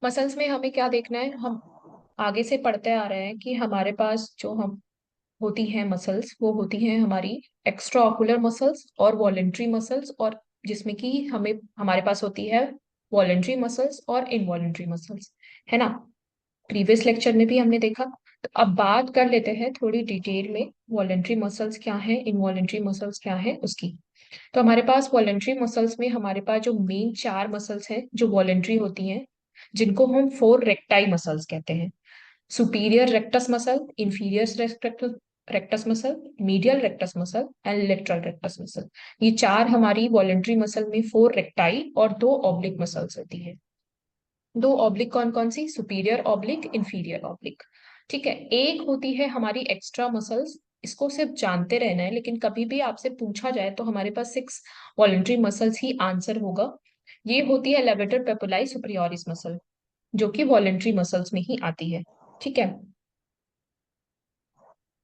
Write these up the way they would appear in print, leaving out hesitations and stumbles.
Muscles में हमें क्या देखना है, हम आगे से पढ़ते आ रहे हैं कि हमारे पास जो हम होती हैं मसल्स, वो होती हैं हमारी एक्स्ट्रा ऑकुलर मसल्स और वॉलेंट्री मसल्स, और जिसमें कि हमें हमारे पास होती है वॉलेंट्री मसल्स और इनवॉलेंट्री मसल्स, है ना। प्रीवियस लेक्चर में भी हमने देखा। तो अब बात कर लेते हैं थोड़ी डिटेल में, वॉलेंट्री मसल्स क्या है, इनवॉलेंट्री मसल्स क्या है उसकी। तो हमारे पास वॉलेंट्री मसल्स में हमारे पास जो मेन चार मसल्स हैं जो वॉलेंट्री होती हैं, जिनको हम फोर रेक्टाई मसल्स कहते हैं। Superior rectus muscle, inferior rectus muscle, medial rectus muscle and lateral rectus muscle. ये चार हमारी वॉलेंट्री मसल में फोर रेक्टाई और दो ऑब्लिक मसल्स होती है। दो ऑब्लिक कौन कौन सी, सुपीरियर ऑब्लिक, इंफीरियर ऑब्लिक। ठीक है। एक होती है हमारी एक्स्ट्रा मसल्स, इसको सिर्फ जानते रहना है, लेकिन कभी भी आपसे पूछा जाए तो हमारे पास सिक्स वॉलेंट्री मसल्स ही आंसर होगा। ये होती है लेवेटर पेपुलाई सुपरियोरिस मसल, जो कि वॉलेंट्री मसल्स में ही आती है। ठीक है।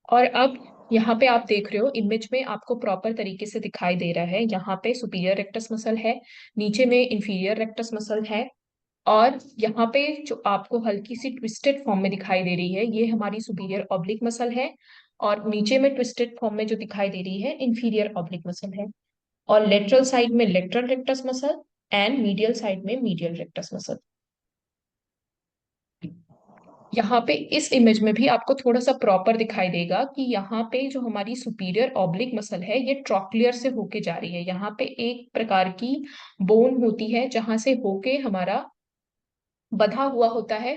और अब यहाँ पे आप देख रहे हो इमेज में, आपको प्रॉपर तरीके से दिखाई दे रहा है। यहाँ पे सुपीरियर रेक्टस मसल है, नीचे में इंफीरियर रेक्टस मसल है, और यहाँ पे जो आपको हल्की सी ट्विस्टेड फॉर्म में दिखाई दे रही है, ये हमारी सुपीरियर ऑब्लिक मसल है। और नीचे में ट्विस्टेड फॉर्म में जो दिखाई दे रही है, इंफीरियर ऑब्लिक मसल है। और लेटरल साइड में lateral rectus muscle and medial side में मीडियल रेक्टस मसल। यहाँ पे इस इमेज में भी आपको थोड़ा सा प्रॉपर दिखाई देगा कि यहाँ पे जो हमारी सुपीरियर ऑब्लिक मसल है, ये ट्रॉक्लियर से होके जा रही है। यहाँ पे एक प्रकार की बोन होती है जहां से होके हमारा बधा हुआ होता है,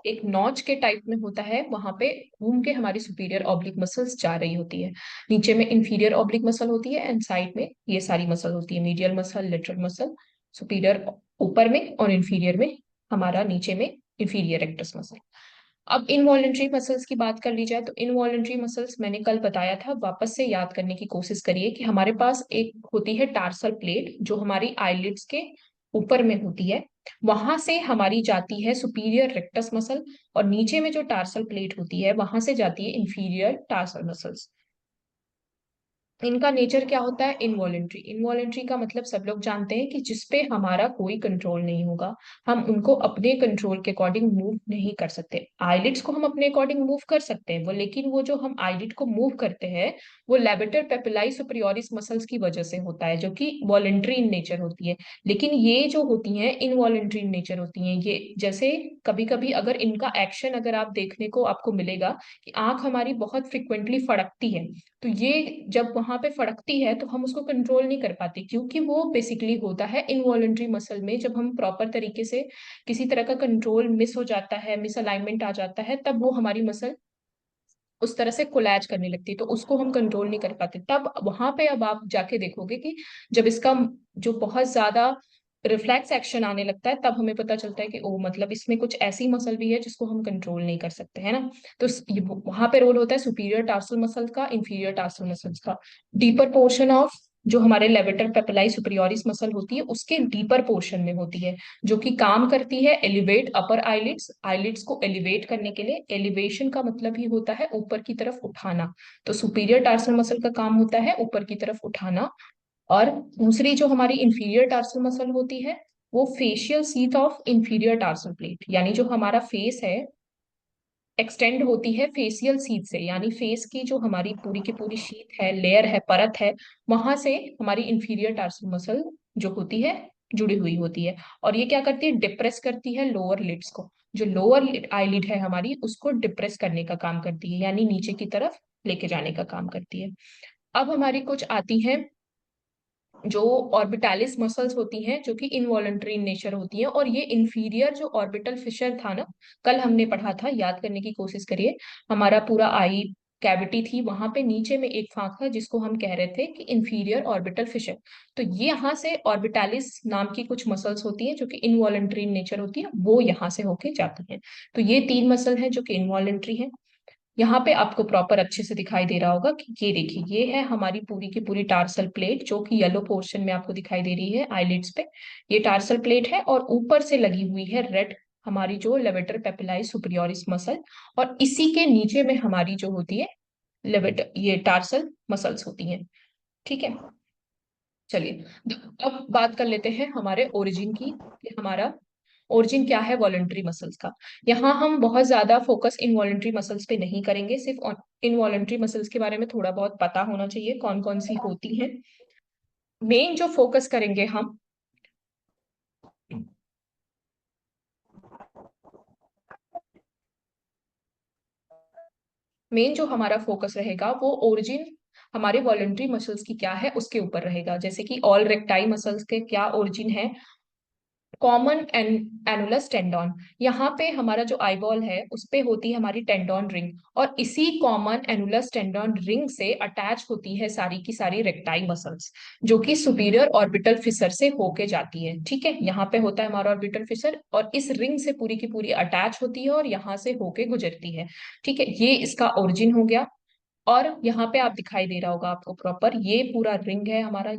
एक नॉच के टाइप में होता है, वहां पे घूम के हमारी सुपीरियर ऑब्लिक मसल्स जा रही होती है। नीचे में इंफीरियर ऑब्लिक मसल होती है एंड साइड में ये सारी मसल होती है, medial muscle, lateral muscle, superior ऊपर में और इंफीरियर में, हमारा नीचे में इंफीरियर रेक्टस मसल। अब इनवॉलेंट्री मसल्स की बात कर ली जाए, तो इनवॉलेंट्री मसल्स मैंने कल बताया था, वापस से याद करने की कोशिश करिए कि हमारे पास एक होती है टार्सल प्लेट जो हमारी आईलिड्स के ऊपर में होती है। वहां से हमारी जाती है सुपीरियर रेक्टस मसल, और नीचे में जो टार्सल प्लेट होती है वहां से जाती है इंफीरियर टार्सल मसल्स। इनका नेचर क्या होता है, इनवॉलेंट्री। इनवॉलेंट्री का मतलब सब लोग जानते हैं कि जिसपे हमारा कोई कंट्रोल नहीं होगा, हम उनको अपने कंट्रोल के अकॉर्डिंग मूव नहीं कर सकते। आईलिड्स को हम अपने अकॉर्डिंग मूव कर सकते हैं वो, लेकिन वो जो हम आईलिड को मूव करते हैं वो लेवेटर पेपिलाई सुपरियोरिस मसल्स की वजह से होता है, जो कि वॉलेंट्री इन नेचर होती है। लेकिन ये जो होती हैं इनवॉलेंट्री इन नेचर होती हैं। ये जैसे कभी कभी अगर इनका एक्शन अगर आप देखने को आपको मिलेगा कि आंख हमारी बहुत फ्रिक्वेंटली फड़कती है, तो ये जब वहां पे फड़कती है तो हम उसको कंट्रोल नहीं कर पाते, क्योंकि वो बेसिकली होता है इनवॉलेंट्री मसल में। जब हम प्रॉपर तरीके से किसी तरह का कंट्रोल मिस हो जाता है, मिस अलाइनमेंट आ जाता है, तब वो हमारी मसल उस तरह से कोलैज करने लगती है, तो उसको हम कंट्रोल नहीं कर पाते। तब वहां पे अब आप जाके देखोगे कि जब इसका जो बहुत ज्यादा रिफ्लेक्स एक्शन आने लगता है, तब हमें पता चलता है कि ओ मतलब इसमें कुछ ऐसी मसल भी है जिसको हम कंट्रोल नहीं कर सकते, है ना। तो वहां पे रोल होता है सुपीरियर टार्सल मसल का, इंफीरियर टार्सल मसल्स का। डीपर पोर्शन ऑफ जो हमारे लेवेटर पेपिलाई सुपरियोरिस मसल होती है, उसके डीपर पोर्शन में होती है, जो कि काम करती है एलिवेट अपर आईलिड्स। आईलिड्स को एलिवेट करने के लिए, एलिवेशन का मतलब ही होता है ऊपर की तरफ उठाना, तो सुपीरियर टार्सल मसल का काम होता है ऊपर की तरफ उठाना। और दूसरी जो हमारी इंफीरियर टार्सल मसल होती है, वो facial seat of inferior tarsal plate, यानी जो हमारा फेस है एक्सटेंड होती है फेसियल सीट से, यानी फेस की जो हमारी पूरी की पूरी शीट है, लेयर है, परत है, वहां से हमारी इंफीरियर टार्सल मसल जो होती है जुड़ी हुई होती है। और ये क्या करती है, डिप्रेस करती है लोअर लिड्स को। जो लोअर आईलिड है हमारी, उसको डिप्रेस करने का काम करती है, यानी नीचे की तरफ लेके जाने का काम करती है। अब हमारी कुछ आती है जो ऑर्बिटालिस मसल्स होती हैं, जो कि इनवॉलंटरी इन नेचर होती हैं। और ये इंफीरियर जो ऑर्बिटल फिशर था ना, कल हमने पढ़ा था, याद करने की कोशिश करिए। हमारा पूरा आई कैविटी थी, वहां पे नीचे में एक फांक था जिसको हम कह रहे थे कि इंफीरियर ऑर्बिटल फिशर। तो ये यहाँ से ऑर्बिटालिस नाम की कुछ मसल्स होती हैं जो कि इनवॉलंटरी इन नेचर होती है, वो यहाँ से होके जाती हैं। तो ये तीन मसल हैं जो कि इनवॉलंटरी है। यहाँ पे आपको प्रॉपर अच्छे से दिखाई दे रहा होगा कि ये देखिए, ये है हमारी पूरी की पूरी टार्सल प्लेट, जो कि येलो पोर्शन में आपको दिखाई दे रही है आईलिड्स पे। ये टार्सल प्लेट है, और ऊपर से लगी हुई है रेड हमारी जो लेवेटर पेपिलाई सुपरियोरिस मसल। और इसी के नीचे में हमारी जो होती है लेवेटर, ये टार्सल मसल्स होती हैं। ठीक है। चलिए अब बात कर लेते हैं हमारे ओरिजिन की, कि हमारा ओरिजिन क्या है वॉलंटरी मसल्स का। यहाँ हम बहुत ज्यादा फोकस इनवॉलंटरी मसल्स पे नहीं करेंगे, सिर्फ इनवॉलंटरी मसल्स के बारे में थोड़ा बहुत पता होना चाहिए कौन कौन सी होती हैं। मेन जो फोकस करेंगे हम, मेन जो हमारा फोकस रहेगा वो ओरिजिन हमारे वॉलंटरी मसल्स की क्या है उसके ऊपर रहेगा। जैसे कि ऑल रेक्टाइल मसल्स के क्या ओरिजिन है, कॉमन एनुलस टेंडोन। यहाँ पे हमारा जो आईबॉल है उस पे होती है हमारी टेंडोन रिंग, और इसी कॉमन एनुलस टेंडोन रिंग से अटैच होती है सारी की सारी रेक्टाइल मसल्स, जो कि सुपीरियर ऑर्बिटल फिशर से होके जाती है। ठीक है, यहाँ पे होता है हमारा ऑर्बिटल फिशर और इस रिंग से पूरी की पूरी अटैच होती है और यहाँ से होके गुजरती है। ठीक है, ये इसका ओरिजिन हो गया। और यहाँ पे आप दिखाई दे रहा होगा आपको प्रॉपर, ये पूरा रिंग है हमारा,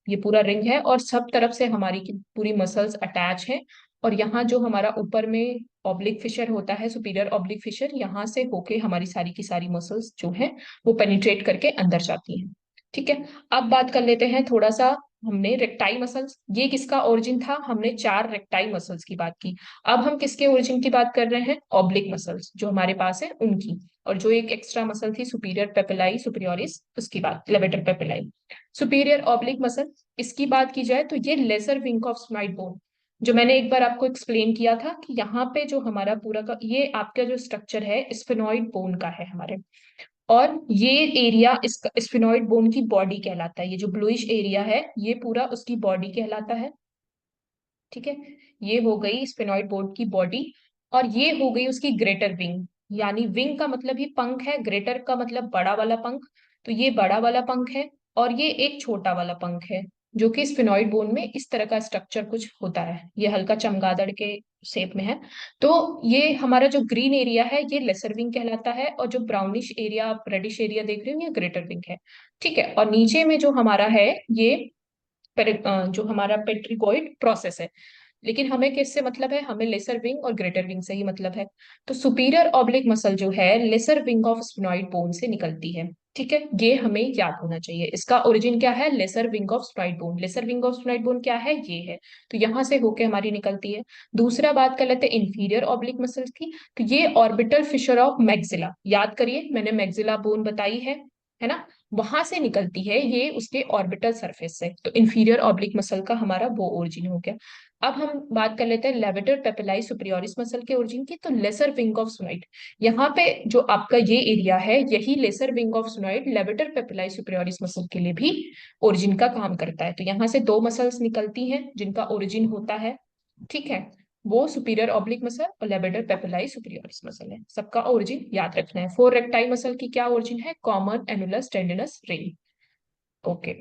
ये पूरा रिंग है और सब तरफ से हमारी की पूरी मसल्स अटैच है। और यहाँ जो हमारा ऊपर में ऑब्लिक फिशर होता है, सुपीरियर ऑब्लिक फिशर, यहाँ से होके हमारी सारी की सारी मसल्स जो है वो पेनिट्रेट करके अंदर जाती हैं। ठीक है, अब बात कर लेते हैं थोड़ा सा, हमने रेक्टाइल मसल्स, ये किसका ओरिजिन था, हमने 4 रेक्टाइल मसल्स की बात की। अब हम किसके ओरिजिन की बात कर रहे हैं, ऑब्लिक मसल्स जो हमारे पास है उनकी। और जो एक एक्स्ट्रा मसल थी सुपीरियर पेपिलाई सुपीरियोरिस, उसकी बात, levator palpebrae. Superior oblique muscle, इसकी बात की जाए तो ये lesser wing of sphenoid bone, जो मैंने एक बार आपको एक्सप्लेन किया था कि यहाँ पे जो हमारा पूरा का ये आपका जो स्ट्रक्चर है स्फेनॉइड बोन का है हमारे। और ये एरिया इसका स्फेनॉइड बोन की बॉडी कहलाता है, ये जो ब्लूइश एरिया है ये पूरा उसकी बॉडी कहलाता है। ठीक है, ये हो गई स्फेनॉइड बोर्ड की बॉडी। और ये हो गई उसकी ग्रेटर विंग, यानी विंग का मतलब ही पंख है, ग्रेटर का मतलब बड़ा वाला पंख। तो ये बड़ा वाला पंख है और ये एक छोटा वाला पंख है, जो कि स्फेनॉइड बोन में इस तरह का स्ट्रक्चर कुछ होता है, ये हल्का चमगादड़ के शेप में है। तो ये हमारा जो ग्रीन एरिया है ये लेसर विंग कहलाता है, और जो ब्राउनिश एरिया आप रेडिश एरिया देख रहे हो ये ग्रेटर विंग है। ठीक है, और नीचे में जो हमारा है ये जो हमारा पेट्रिकोइड प्रोसेस है। लेकिन हमें किससे मतलब है, हमें लेसर विंग और ग्रेटर विंग से ही मतलब है। तो सुपीरियर ऑब्लिक मसल जो है lesser wing of sphenoid bone से निकलती है। ठीक है, ये हमें याद होना चाहिए, इसका ओरिजिन क्या है, lesser wing of sphenoid bone. Lesser wing of sphenoid bone क्या है, ये है। तो यहाँ से होके हमारी निकलती है। दूसरा बात कर लेते हैं इंफीरियर ऑब्लिक मसल्स की। तो ये ऑर्बिटल फिशर ऑफ मैक्सिला, याद करिए मैंने मैक्सिला बोन बताई है ना, वहां से निकलती है ये उसके ऑर्बिटल सरफेस से। तो इंफीरियर ऑब्लिक मसल का हमारा वो ओरिजिन हो गया। अब हम बात कर लेते हैं लेवेटर पेपिलाई सुपीरियोरिस मसल के ओरिजिन की। तो लेसर विंग ऑफ सुनोइड, यहाँ पे जो आपका ये एरिया है यही lesser wing of sphenoid levator palpebrae superioris muscle के लिए भी ओरिजिन का काम करता है। तो यहाँ से 2 मसल्स निकलती हैं जिनका ओरिजिन होता है। ठीक है, वो सुपीरियर ऑब्लिक मसल और लेवेटर पेपिलाई सुपीरियोरिस मसल है, सबका ओरिजिन याद रखना है। 4 रेक्टाइल मसल की क्या ओरिजिन है, common annulus tendinous ring. Okay,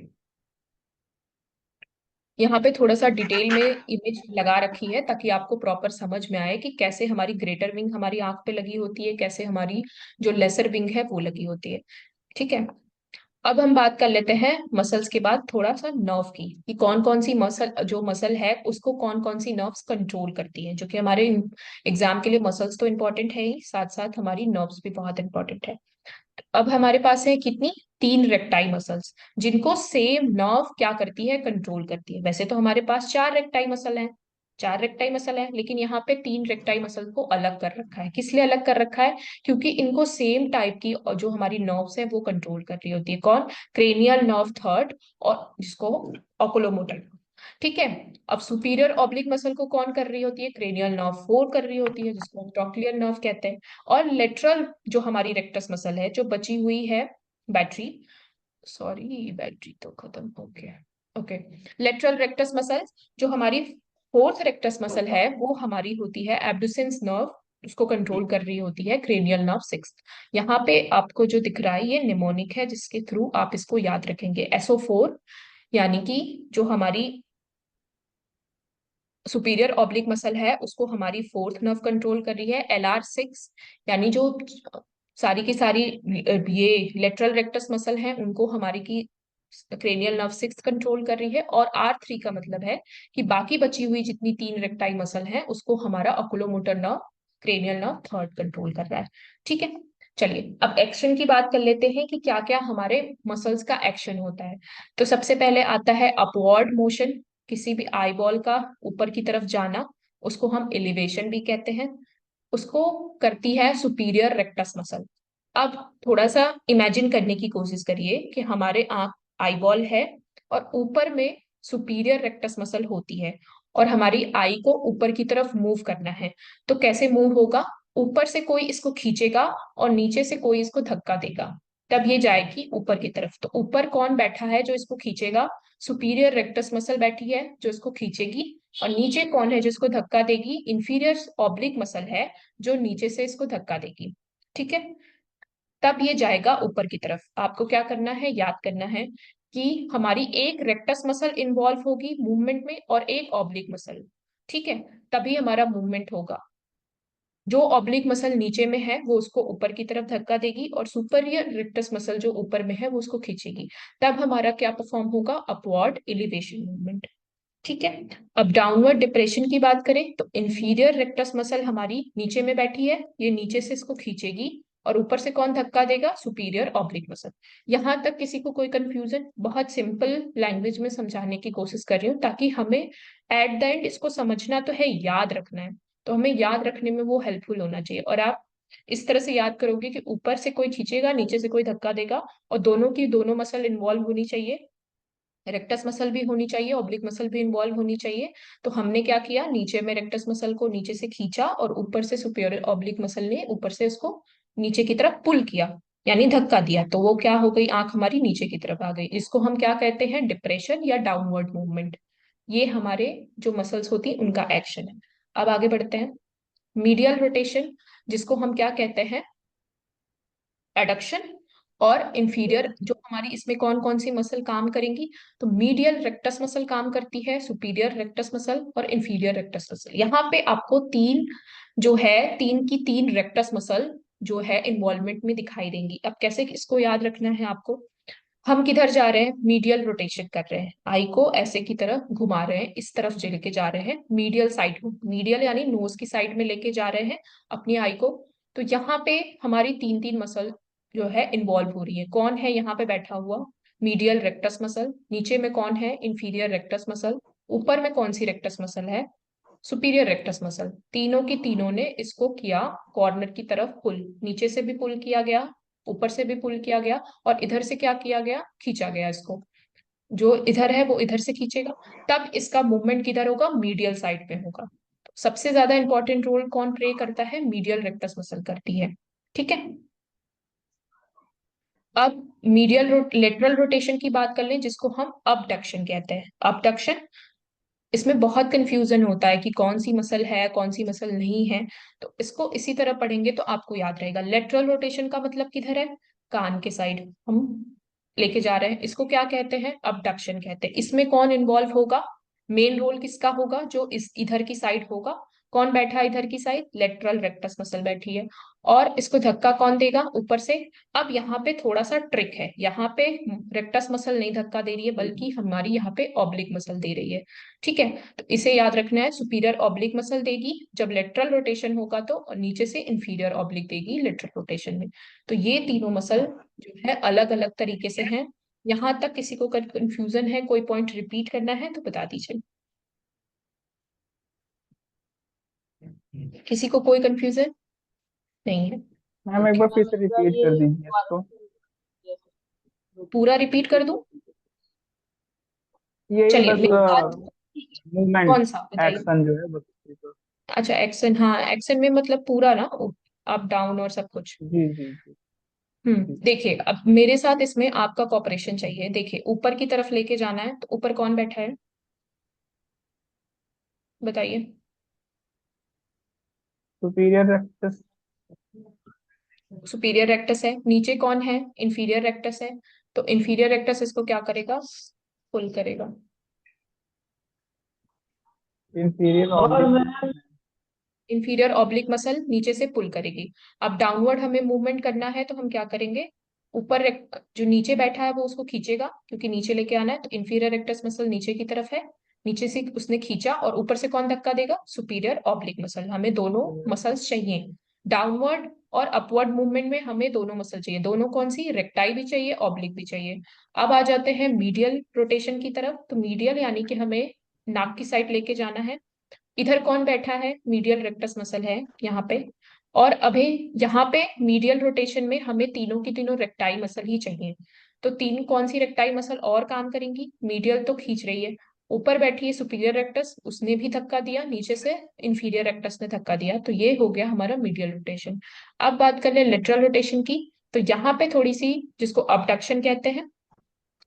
यहाँ पे थोड़ा सा डिटेल में इमेज लगा रखी है ताकि आपको प्रॉपर समझ में आए कि कैसे हमारी ग्रेटर विंग हमारी आंख पे लगी होती है, कैसे हमारी जो लेसर विंग है वो लगी होती है। ठीक है, अब हम बात कर लेते हैं मसल्स के बाद थोड़ा सा नर्व की, कि कौन कौन सी मसल, जो मसल है उसको कौन कौन सी नर्व्स कंट्रोल करती है, जो कि हमारे एग्जाम के लिए मसल्स तो इंपॉर्टेंट है ही, साथ साथ हमारी नर्व्स भी बहुत इंपॉर्टेंट है। अब हमारे पास है कितनी, 3 रेक्टाइल मसल्स, जिनको सेम नर्व क्या करती है, कंट्रोल करती है। वैसे तो हमारे पास 4 रेक्टाइल मसल हैं, 4 रेक्टाइल मसल है, लेकिन यहाँ पे 3 रेक्टाइल मसल को अलग कर रखा है। किस लिए अलग कर रखा है, क्योंकि इनको सेम टाइप की और जो हमारी नर्व्स है वो कंट्रोल कर रही होती है। कौन, क्रेनियल नर्व थर्ड और जिसको ऑकुलोमोटर। ठीक है, अब सुपीरियर ऑब्लिक मसल को कौन कर रही होती है, क्रेनियल नर्व 4 कर रही होती है, जिसको हम ट्रॉक्लियर नर्व कहते हैं। और लेटरल जो हमारी रेक्टस मसल है जो बची हुई है, बैटरी, सॉरी बैटरी तो खत्म हो गया। ओके, लेटरल रेक्टस मसल जो हमारी 4th रेक्टस मसल है वो हमारी होती है एब्डुसेंस नर्व, उसको कंट्रोल कर रही होती है क्रेनियल नर्व 6। यहाँ पे आपको जो दिख रहा है ये निमोनिक है, जिसके थ्रू आप इसको याद रखेंगे, SO4, यानी कि जो हमारी सुपीरियर ऑब्लिक मसल है उसको हमारी 4th नर्व कंट्रोल कर रही है। LR6 यानी जो सारी की सारी ये लेटरल रेक्टस मसल है उनको हमारी की क्रेनियल नर्व 6 कंट्रोल कर रही है। और R3 का मतलब है कि बाकी बची हुई जितनी 3 रेक्टाइल मसल है उसको हमारा oculomotor nerve cranial nerve third control कर रहा है। ठीक है, चलिए अब एक्शन की बात कर लेते हैं कि क्या क्या हमारे मसल्स का एक्शन होता है। तो सबसे पहले आता है अपवर्ड मोशन, किसी भी आई बॉल का ऊपर की तरफ जाना, उसको हम एलिवेशन भी कहते हैं, उसको करती है सुपीरियर रेक्टस मसल। अब थोड़ा सा इमेजिन करने की कोशिश करिए कि हमारे आंख आईबॉल है और ऊपर में सुपीरियर रेक्टस मसल होती है और हमारी आई को ऊपर की तरफ मूव करना है। तो कैसे मूव होगा? ऊपर से कोई इसको खींचेगा और नीचे से कोई इसको धक्का देगा, तब ये जाएगी ऊपर की तरफ। तो ऊपर कौन बैठा है जो इसको खींचेगा? सुपीरियर रेक्टस मसल बैठी है जो इसको खींचेगी। और नीचे कौन है जिसको धक्का देगी? इंफीरियर ऑब्लिक मसल है जो नीचे से इसको धक्का देगी। ठीक है, तब ये जाएगा ऊपर की तरफ। आपको क्या करना है, याद करना है कि हमारी एक रेक्टस मसल इन्वॉल्व होगी मूवमेंट में और एक ऑब्लिक मसल। ठीक है, तभी हमारा मूवमेंट होगा। जो ऑब्लिक मसल नीचे में है वो उसको ऊपर की तरफ धक्का देगी और सुपरियर रेक्टस मसल जो ऊपर में है वो उसको खींचेगी। तब हमारा क्या परफॉर्म होगा? Upward elevation movement. ठीक है, अब डाउनवर्ड डिप्रेशन की बात करें तो इंफीरियर रेक्टस मसल हमारी नीचे में बैठी है, ये नीचे से इसको खींचेगी और ऊपर से कौन धक्का देगा? Superior oblique muscle. यहां तक किसी को कोई कंफ्यूजन? बहुत सिंपल लैंग्वेज में समझाने की कोशिश कर रही हूँ ताकि हमें एट द एंड इसको समझना तो है, याद रखना है। तो हमें याद रखने में वो हेल्पफुल होना चाहिए। और आप इस तरह से याद करोगे कि ऊपर से कोई खींचेगा, नीचे से कोई धक्का देगा और दोनों की दोनों मसल इन्वॉल्व होनी चाहिए, रेक्टस मसल भी होनी चाहिए, ऑब्लिक मसल भी इन्वॉल्व होनी चाहिए। तो हमने क्या किया, नीचे में रेक्टस मसल को नीचे से खींचा और ऊपर से सुपीरियर ऑब्लिक मसल ने ऊपर से उसको नीचे की तरफ पुल किया, यानी धक्का दिया। तो वो क्या हो गई? आंख हमारी नीचे की तरफ आ गई। इसको हम क्या कहते हैं? डिप्रेशन या डाउनवर्ड मूवमेंट। ये हमारे जो मसल्स होती है उनका एक्शन है। अब आगे बढ़ते हैं। मीडियल रोटेशन, जिसको हम क्या कहते हैं? एडक्शन। और इंफीरियर, जो हमारी इसमें कौन कौन सी मसल काम करेंगी? तो मीडियल रेक्टस मसल काम करती है, सुपीरियर रेक्टस मसल और इंफीरियर रेक्टस मसल। यहाँ पे आपको तीन जो है, तीन की तीन रेक्टस मसल जो है इन्वॉल्वमेंट में दिखाई देंगी। अब कैसे इसको याद रखना है आपको? हम किधर जा रहे हैं? मीडियल रोटेशन कर रहे हैं, आई को ऐसे की तरह घुमा रहे हैं, इस तरफ लेके जा रहे हैं, मीडियल साइड, मीडियल यानी नोज की साइड में लेके जा रहे हैं अपनी आई को। तो यहाँ पे हमारी तीन तीन मसल जो है इन्वॉल्व हो रही है। कौन है यहाँ पे बैठा हुआ? Medial rectus muscle. नीचे में कौन है? Inferior rectus muscle. ऊपर में कौन सी रेक्टस मसल है? Superior rectus muscle. तीनों की तीनों ने इसको किया कॉर्नर की तरफ पुल, नीचे से भी पुल किया गया, ऊपर से भी पुल किया गया और इधर से क्या किया गया? खींचा गया इसको। जो इधर है वो इधर से खींचेगा, तब इसका मूवमेंट किधर होगा? मीडियल साइड पे होगा। तो सबसे ज्यादा इंपॉर्टेंट रोल कौन प्ले करता है? मीडियल रेक्टस मसल करती है। ठीक है, अब मीडियल लेटरल रोटेशन की बात कर लें, जिसको हम अबडक्शन कहते हैं। अबडक्शन, इसमें बहुत कंफ्यूजन होता है कि कौन सी मसल है कौन सी मसल नहीं है। तो इसको इसी तरह पढ़ेंगे तो आपको याद रहेगा। लेटरल रोटेशन का मतलब किधर है? कान के साइड हम लेके जा रहे हैं, इसको क्या कहते हैं? अबडक्शन कहते हैं। इसमें कौन इन्वॉल्व होगा? मेन रोल किसका होगा? जो इस इधर की साइड होगा। कौन बैठा है इधर की साइड? लेटरल रेक्टस मसल बैठी है। और इसको धक्का कौन देगा? ऊपर से। अब यहाँ पे थोड़ा सा ट्रिक है, यहाँ पे रेक्टस मसल नहीं धक्का दे रही है बल्कि हमारी यहाँ पे ऑब्लिक मसल दे रही है। ठीक है, तो इसे याद रखना है, सुपीरियर ऑब्लिक मसल देगी जब लेटरल रोटेशन होगा तो, और नीचे से इंफीरियर ऑब्लिक देगी लेटरल रोटेशन में। तो ये तीनों मसल जो है अलग अलग तरीके से हैं। यहां तक किसी को कंफ्यूजन है, कोई पॉइंट रिपीट करना है तो बता दीजिए। किसी को कोई कंफ्यूजन नहीं है? मैम एक ओके, बार फिर से रिपीट कर दीजिए इसको। पूरा रिपीट कर दूं? यही चलिए बस मेरे साथ। मूवमेंट, कौन सा बताइए? एक्शन जो है बस उसी को। अच्छा एक्शन, हाँ एक्शन में मतलब पूरा ना, अप डाउन और सब कुछ। जी जी जी जी। देखिए अब मेरे साथ इसमें आपका कॉपरेशन चाहिए। देखिए ऊपर की तरफ लेके जाना है, तो ऊपर कौन बैठा है बताइए? Superior rectus. सुपीरियर रेक्टस है। नीचे कौन है? इंफीरियर रेक्टस है। तो इंफीरियर रेक्टस इसको क्या करेगा? पुल करेगा। Inferior oblique. Inferior oblique muscle नीचे से पुल करेगी। अब डाउनवर्ड हमें मूवमेंट करना है तो हम क्या करेंगे? ऊपर जो नीचे बैठा है वो उसको खींचेगा, क्योंकि नीचे लेके आना है। तो इंफीरियर रेक्टस मसल नीचे की तरफ है, नीचे से उसने खींचा और ऊपर से कौन धक्का देगा? Superior oblique muscle. हमें दोनों मसल्स चाहिए। डाउनवर्ड और अपवर्ड मूवमेंट में हमें दोनों मसल चाहिए। दोनों कौन सी? रेक्टाई भी चाहिए, ऑब्लिक भी चाहिए। अब आ जाते हैं मीडियल रोटेशन की तरफ। तो मीडियल यानी कि हमें नाक की साइड लेके जाना है। इधर कौन बैठा है, मीडियल रेक्टस मसल है यहाँ पे। और अभी यहाँ पे मीडियल रोटेशन में हमें तीनों की तीनों रेक्टाइल मसल ही चाहिए। तो तीन कौन सी रेक्टाइल मसल और काम करेंगी, मीडियल तो खींच रही है, ऊपर बैठी है सुपीरियर रेक्टस, उसने भी धक्का दिया, नीचे से इंफीरियर रेक्टस ने धक्का दिया, तो ये हो गया हमारा मीडियल रोटेशन। अब बात कर ले लेटरल रोटेशन की। तो यहाँ पे थोड़ी सी, जिसको अबडक्शन कहते हैं,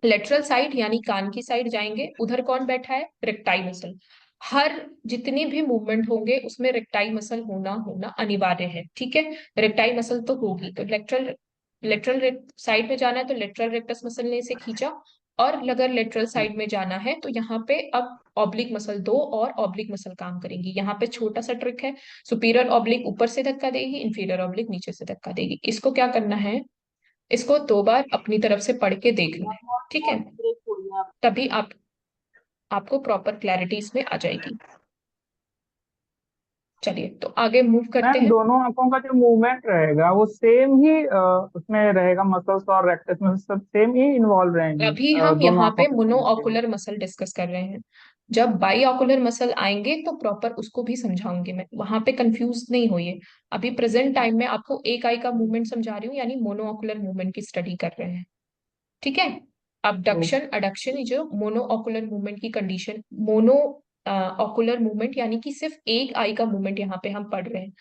लेटरल साइड यानी कान की साइड जाएंगे, उधर कौन बैठा है, रेक्टाइल मसल। हर जितनी भी मूवमेंट होंगे उसमें रेक्टाइल मसल होना होना अनिवार्य है, ठीक है। रेक्टाइल मसल तो होगी, तो लेटरल लेटरल साइड में जाना है तो लेटरल रेक्टस मसल ने इसे खींचा। और अगर लेटरल साइड में जाना है तो यहाँ पे अब ऑब्लिक मसल दो और ऑब्लिक मसल काम करेंगी। यहाँ पे छोटा सा ट्रिक है, सुपीरियर ऑब्लिक ऊपर से धक्का देगी, इंफीरियर ऑब्लिक नीचे से धक्का देगी। इसको क्या करना है, इसको 2 बार अपनी तरफ से पढ़ के देखना है, ठीक है। तभी आपको प्रॉपर क्लैरिटी इसमें आ जाएगी। चलिए तो आगे मूव करते मैम हैं। दोनों आंखों का जो मूवमेंट रहेगा वो सेम ही उसमें रहेगा, मसल्स और रेक्टस में सब सेम ही इन्वॉल्व रहेंगी अभी हम दोनों यहाँ आंखों पे के मूवमेंट में। मोनोऑकुलर मसल डिस्कस कर रहे हैं। जब बाई ऑकुलर मसल आएंगे तो प्रॉपर उसको भी समझाऊंगी मैं, वहां पे कंफ्यूज नहीं होइए। अभी प्रेजेंट टाइम में आपको एक आई का मूवमेंट समझा रही हूँ, यानी मोनोऑकुलर मूवमेंट की स्टडी कर रहे हैं, ठीक है। तो अबडक्शन अडक्शन, जो मोनो ऑकुलर मूवमेंट की कंडीशन, मोनो ऑकुलर मूवमेंट यानी कि सिर्फ एक आई का मूवमेंट यहाँ पे हम पढ़ रहे हैं।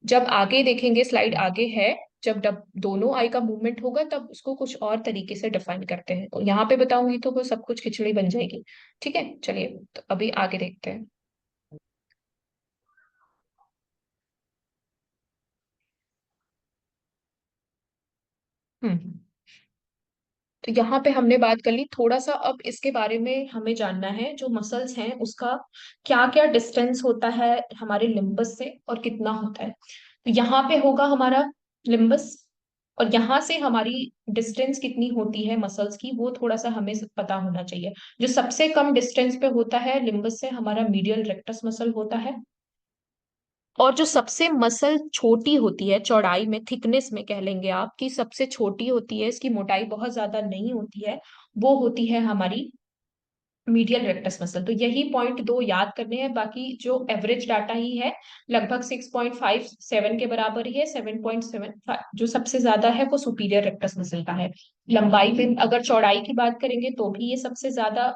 जब आगे देखेंगे, स्लाइड आगे है, जब दोनों आई का मूवमेंट होगा तब उसको कुछ और तरीके से डिफाइन करते हैं, तो यहाँ पे बताऊंगी तो वो सब कुछ खिचड़ी बन जाएगी, ठीक है। चलिए तो अभी आगे देखते हैं। हम्म। तो यहाँ पे हमने बात कर ली थोड़ा सा, अब इसके बारे में हमें जानना है, जो मसल्स हैं उसका क्या क्या डिस्टेंस होता है हमारे लिम्बस से और कितना होता है। तो यहाँ पे होगा हमारा लिम्बस, और यहाँ से हमारी डिस्टेंस कितनी होती है मसल्स की, वो थोड़ा सा हमें पता होना चाहिए। जो सबसे कम डिस्टेंस पे होता है लिम्बस से, हमारा मीडियल रेक्टस मसल होता है। और जो सबसे मसल छोटी होती है चौड़ाई में, थिकनेस में कह लेंगे आप, कि सबसे छोटी होती है, इसकी मोटाई बहुत ज्यादा नहीं होती है, वो होती है हमारी मीडियल रेक्टस मसल। तो यही पॉइंट दो याद करने हैं, बाकी जो एवरेज डाटा ही है लगभग 6.57 के बराबर ही है। 7.7 जो सबसे ज्यादा है वो सुपीरियर रेक्टस मसल का है। लंबाई में अगर चौड़ाई की बात करेंगे तो भी ये सबसे ज्यादा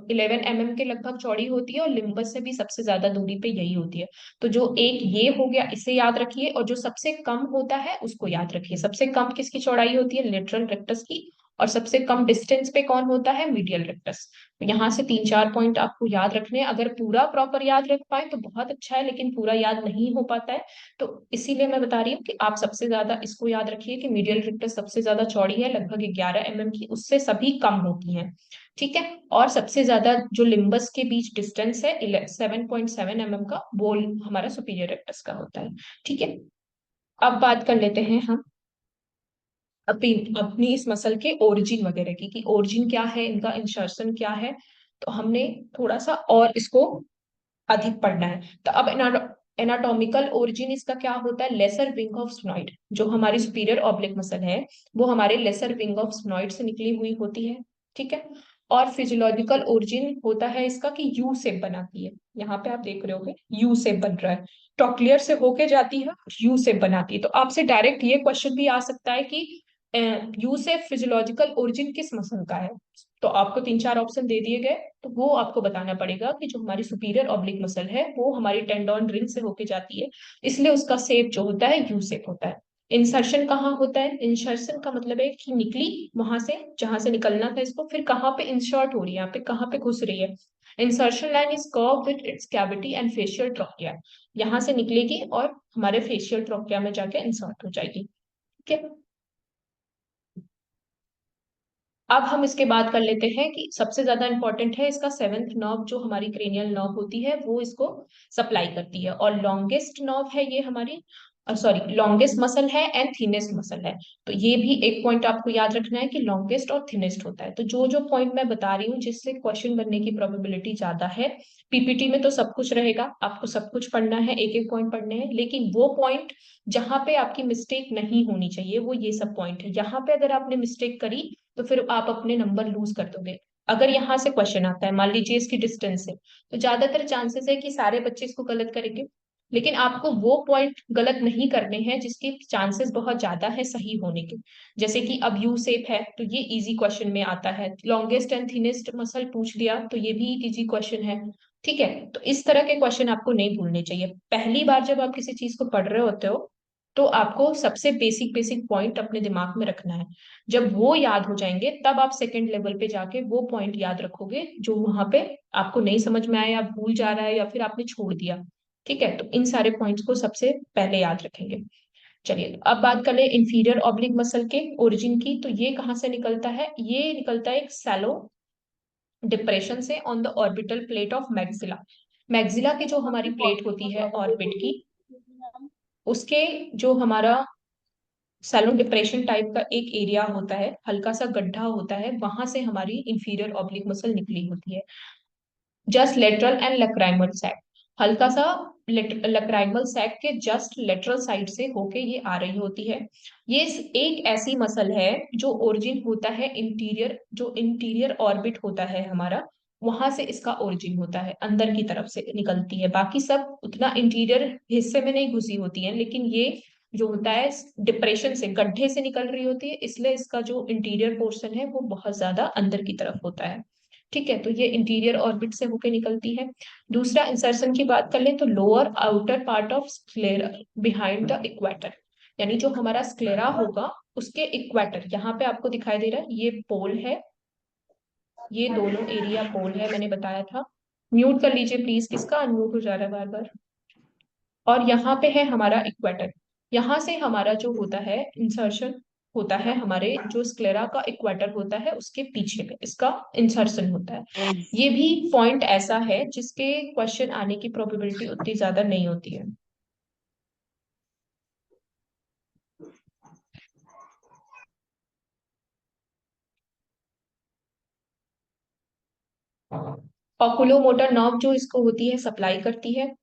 11 mm के लगभग चौड़ी होती है, और लिम्बस से भी सबसे ज्यादा दूरी पे यही होती है। तो जो एक ये हो गया, इसे याद रखिए, और जो सबसे कम होता है उसको याद रखिए। सबसे कम किसकी चौड़ाई होती है, लेटरल रेक्टस की, और सबसे कम डिस्टेंस पे कौन होता है, मीडियल रेक्टस। तो यहाँ से 3-4 पॉइंट आपको याद रखने हैं। अगर पूरा प्रॉपर याद रख पाए तो बहुत अच्छा है, लेकिन पूरा याद नहीं हो पाता है, तो इसीलिए मैं बता रही हूँ कि आप सबसे ज्यादा इसको याद रखिए कि मीडियल रेक्टस सबसे ज्यादा चौड़ी है, लगभग 11 mm की, उससे सभी कम होती है, ठीक है। और सबसे ज्यादा जो लिम्बस के बीच डिस्टेंस है 7.7 mm का, वो हमारा सुपीरियर रेक्टस का होता है, ठीक है। अब बात कर लेते हैं हम अपनी अपनी इस मसल के ओरिजिन वगैरह की, कि ओरिजिन क्या है, इनका इंसर्शन क्या है। तो हमने थोड़ा सा और इसको अधिक पढ़ना है। तो अब एनाटॉमिकल ओरिजिन इसका क्या होता है, लेसर विंग ऑफ स्फिनॉइड। जो हमारी सुपीरियर ऑब्लिक मसल है वो हमारे लेसर विंग ऑफ स्फिनॉइड से निकली हुई होती है, ठीक है। और फिजियोलॉजिकल ओरिजिन होता है इसका कि यू शेप बनाती है, यहाँ पे आप देख रहे होगे यू शेप बन रहा है, टॉकलियर से होके जाती है, यू शेप बनाती है। तो आपसे डायरेक्ट ये क्वेश्चन भी आ सकता है कि यू शेप फिजियोलॉजिकल ओरिजिन किस मसल का है। तो आपको 3-4 ऑप्शन दे दिए गए, तो वो आपको बताना पड़ेगा कि जो हमारी सुपीरियर ऑब्लिक मसल है वो हमारी टेंडोन रिंग से होके जाती है, इसलिए उसका शेप जो होता है यू शेप होता है। इंसर्शन कहाँ होता है, इंसर्शन का मतलब है कि निकली वहां से जहां से निकलना था इसको, फिर कहाँ पे इंसर्ट हो रही है, यहाँ पे कहाँ पे घुस रही है। Insertion line is curve with its cavity and facial trochlea, यहाँ से निकलेगी और हमारे फेशियल ट्रोकिया में जाके इंसर्ट हो जाएगी, ठीक है। अब हम इसके बात कर लेते हैं कि सबसे ज्यादा इंपॉर्टेंट है इसका सेवेंथ नर्व, जो हमारी क्रेनियल नर्व होती है वो इसको सप्लाई करती है, और लॉन्गेस्ट नर्व है ये हमारी, सॉरी लॉन्गेस्ट मसल है एंड थिनेस्ट मसल है। तो ये भी एक पॉइंट आपको याद रखना है कि लॉन्गेस्ट और थिनेस्ट होता है। तो जो जो पॉइंट मैं बता रही हूँ जिससे क्वेश्चन बनने की प्रोबेबिलिटी ज्यादा है, पीपीटी में तो सब कुछ रहेगा, आपको सब कुछ पढ़ना है, एक एक पॉइंट पढ़ने हैं, लेकिन वो पॉइंट जहां पे आपकी मिस्टेक नहीं होनी चाहिए वो ये सब पॉइंट है। यहाँ पे अगर आपने मिस्टेक करी तो फिर आप अपने नंबर लूज कर दोगे। अगर यहाँ से क्वेश्चन आता है, मान लीजिए इसकी डिस्टेंस है, तो ज्यादातर चांसेस है कि सारे बच्चे इसको गलत करेंगे। लेकिन आपको वो पॉइंट गलत नहीं करने हैं जिसके चांसेस बहुत ज्यादा है सही होने के। जैसे कि अब यू शेप है तो ये इजी क्वेश्चन में आता है, लॉन्गेस्ट एंड थिनेस्ट मसल पूछ लिया तो ये भी इजी क्वेश्चन है। ठीक है, तो इस तरह के क्वेश्चन आपको नहीं भूलने चाहिए। पहली बार जब आप किसी चीज को पढ़ रहे होते हो तो आपको सबसे बेसिक बेसिक पॉइंट अपने दिमाग में रखना है। जब वो याद हो जाएंगे तब आप सेकंड लेवल पे जाके वो पॉइंट याद रखोगे जो वहां पे आपको नहीं समझ में आया या भूल जा रहा है या फिर आपने छोड़ दिया। ठीक है, तो इन सारे पॉइंट्स को सबसे पहले याद रखेंगे। चलिए अब बात कर ले इंफीरियर ऑब्लिक मसल के ओरिजिन की। तो ये कहाँ से निकलता है? ये निकलता है एक सैलो डिप्रेशन से on the orbital plate of maxilla. Maxilla की जो हमारी प्लेट होती है ऑर्बिट की, उसके जो हमारा सैलो डिप्रेशन टाइप का एक एरिया होता है, हल्का सा गड्ढा होता है, वहां से हमारी इंफीरियर ऑब्लिक मसल निकली होती है। जस्ट लेटरल एंड लक्राइमल सैक, हल्का सा लक्राइमल सैक के जस्ट लेटरल साइड से होके ये आ रही होती है। ये एक ऐसी मसल है जो ओरिजिन होता है इंटीरियर, जो इंटीरियर ऑर्बिट होता है हमारा, वहां से इसका ओरिजिन होता है, अंदर की तरफ से निकलती है। बाकी सब उतना इंटीरियर हिस्से में नहीं घुसी होती है, लेकिन ये जो होता है डिप्रेशन से, गड्ढे से निकल रही होती है, इसलिए इसका जो इंटीरियर पोर्शन है वो बहुत ज्यादा अंदर की तरफ होता है। ठीक है, तो ये इंटीरियर ऑर्बिट से होके निकलती है। दूसरा इंसर्शन की बात कर ले तो lower outer part of sclera behind the equator, यानी जो हमारा स्क्लेरा होगा उसके इक्वेटर, यहाँ पे आपको दिखाई दे रहा है ये पोल है, ये दोनों एरिया पोल है, मैंने बताया था। म्यूट कर लीजिए प्लीज, किसका अनम्यूट हो जा रहा है बार बार। और यहाँ पे है हमारा इक्वेटर, यहाँ से हमारा जो होता है इंसर्शन होता है, हमारे जो स्क्लेरा का इक्वेटर होता है उसके पीछे में इसका इंसर्शन होता है। ये भी पॉइंट ऐसा है जिसके क्वेश्चन आने की प्रोबेबिलिटी उतनी ज्यादा नहीं होती है। ऑकुलोमोटर नर्व जो इसको होती है सप्लाई करती है।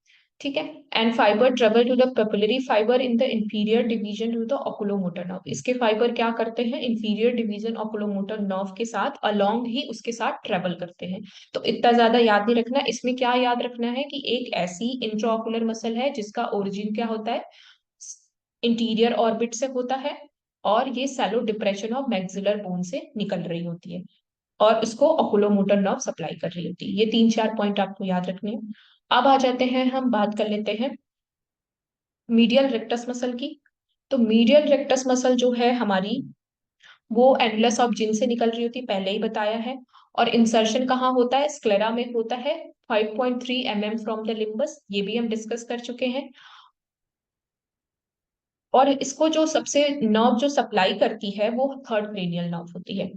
ठीक है, and fibre travel to the papillary fibre in the inferior division to the oculomotor nerve, इसके फाइबर क्या करते हैं इंफीरियर डिवीजन ऑकुलोमोटर नर्व के साथ अलोंग ही उसके साथ ट्रेवल करते हैं। तो इतना ज्यादा याद नहीं रखना, इसमें क्या याद रखना है कि एक ऐसी इंट्राऑकुलर मसल है जिसका ओरिजिन क्या होता है, इंटीरियर ऑर्बिट से होता है, और ये सैलो डिप्रेशन ऑफ मैक्सिलर बोन से निकल रही होती है, और इसको ओकुलोमोटर नर्व सप्लाई कर रही होती है। ये तीन चार पॉइंट आपको याद रखने हैं। अब आ जाते हैं, हम बात कर लेते हैं मीडियल रेक्टस मसल की। तो मीडियल रेक्टस मसल जो है हमारी, वो एनुलस ऑफ जिन से निकल रही होती है, पहले ही बताया है। और इंसर्शन कहाँ होता है, स्क्लेरा में होता है, 5.3 mm फ्रॉम द लिम्बस, ये भी हम डिस्कस कर चुके हैं। और इसको जो सबसे नर्व जो सप्लाई करती है वो थर्ड क्रेनियल नर्व होती है।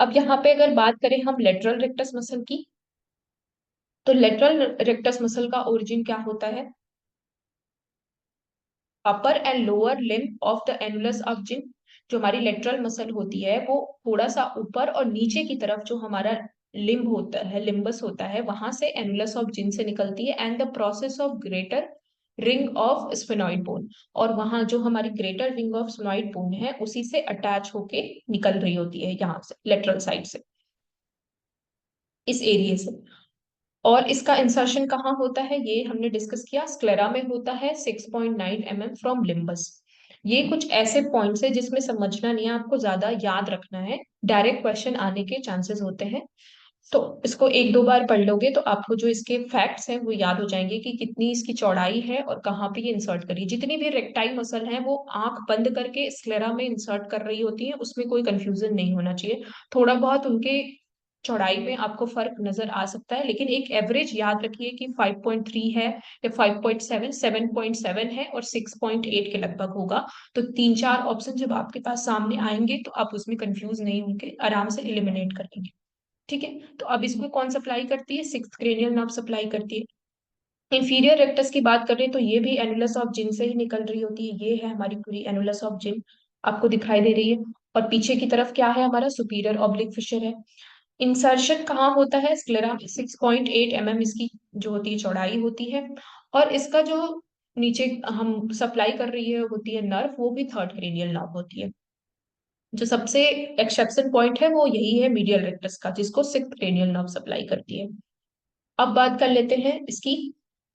अब यहाँ पे अगर बात करें हम लेटरल रेक्टस मसल की, तो लेटरल रेक्टस मसल का ओरिजिन क्या होता है, upper and lower limb of the annulus of Zinn. जो हमारी लेटरल मसल होती है वो थोड़ा सा ऊपर और नीचे की तरफ जो हमारा लिम्ब होता है, लिम्बस होता है, वहां से एनुलस ऑफ जिन से निकलती है, and the process of greater ring of sphenoid bone, और वहां जो हमारी greater ring of sphenoid bone है उसी से अटैच होके निकल रही होती है, यहाँ से लेटरल साइड से, इस एरिया से। और इसका इंसर्शन कहाँ होता है ये हमने डिस्कस किया, स्क्लेरा में होता है 6.9 mm फ्रॉम लिम्बस। ये कुछ ऐसे पॉइंट्स है जिसमें समझना नहीं है, आपको ज्यादा याद रखना है, डायरेक्ट क्वेश्चन आने के चांसेस होते हैं। तो इसको एक दो बार पढ़ लोगे तो आपको जो इसके फैक्ट्स हैं वो याद हो जाएंगे कि कितनी इसकी चौड़ाई है और कहाँ पे ये इंसर्ट करी। जितनी भी रेक्टाइल मसल है वो आंख बंद करके स्क्लेरा में इंसर्ट कर रही होती है, उसमें कोई कंफ्यूजन नहीं होना चाहिए। थोड़ा बहुत उनके चौड़ाई में आपको फर्क नजर आ सकता है, लेकिन एक एवरेज याद रखिए कि 5.3 है या 5.7, 7.7 है और 6.8 के लगभग होगा। तो तीन चार ऑप्शन जब आपके पास सामने आएंगे तो आप उसमें कंफ्यूज नहीं होंगे, आराम से एलिमिनेट करेंगे। ठीक है, तो अब इसको कौन सप्लाई करती है, सिक्स क्रेनियल नर्व सप्लाई करती है। इंफीरियर रेक्टस की बात करें तो ये भी एनुलस ऑफ जिन से ही निकल रही होती है, ये है हमारी पूरी एनुलस ऑफ जिन, आपको दिखाई दे रही है। और पीछे की तरफ क्या है, हमारा सुपीरियर ऑब्लिक फिशर है। इंसर्शन कहाँ होता है, स्क्लेरा, 6.8 mm इसकी जो होती है चौड़ाई होती है। और इसका जो नीचे हम सप्लाई कर रही है होती है नर्व, वो भी थर्ड क्रेनियल नर्व होती है। जो सबसे एक्सेप्शन पॉइंट है वो यही है मीडियल रेक्टस का, जिसको सिक्स्थ क्रेनियल नर्व सप्लाई करती है। अब बात कर लेते हैं इसकी।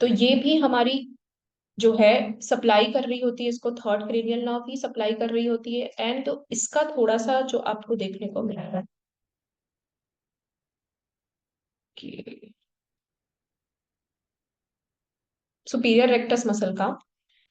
तो ये भी हमारी जो है सप्लाई कर रही होती है, इसको थर्ड क्रेनियल नर्व ही सप्लाई कर रही होती है। एंड तो इसका थोड़ा सा जो आपको देखने को मिल रहा है कि सुपीरियर रेक्टस मसल का,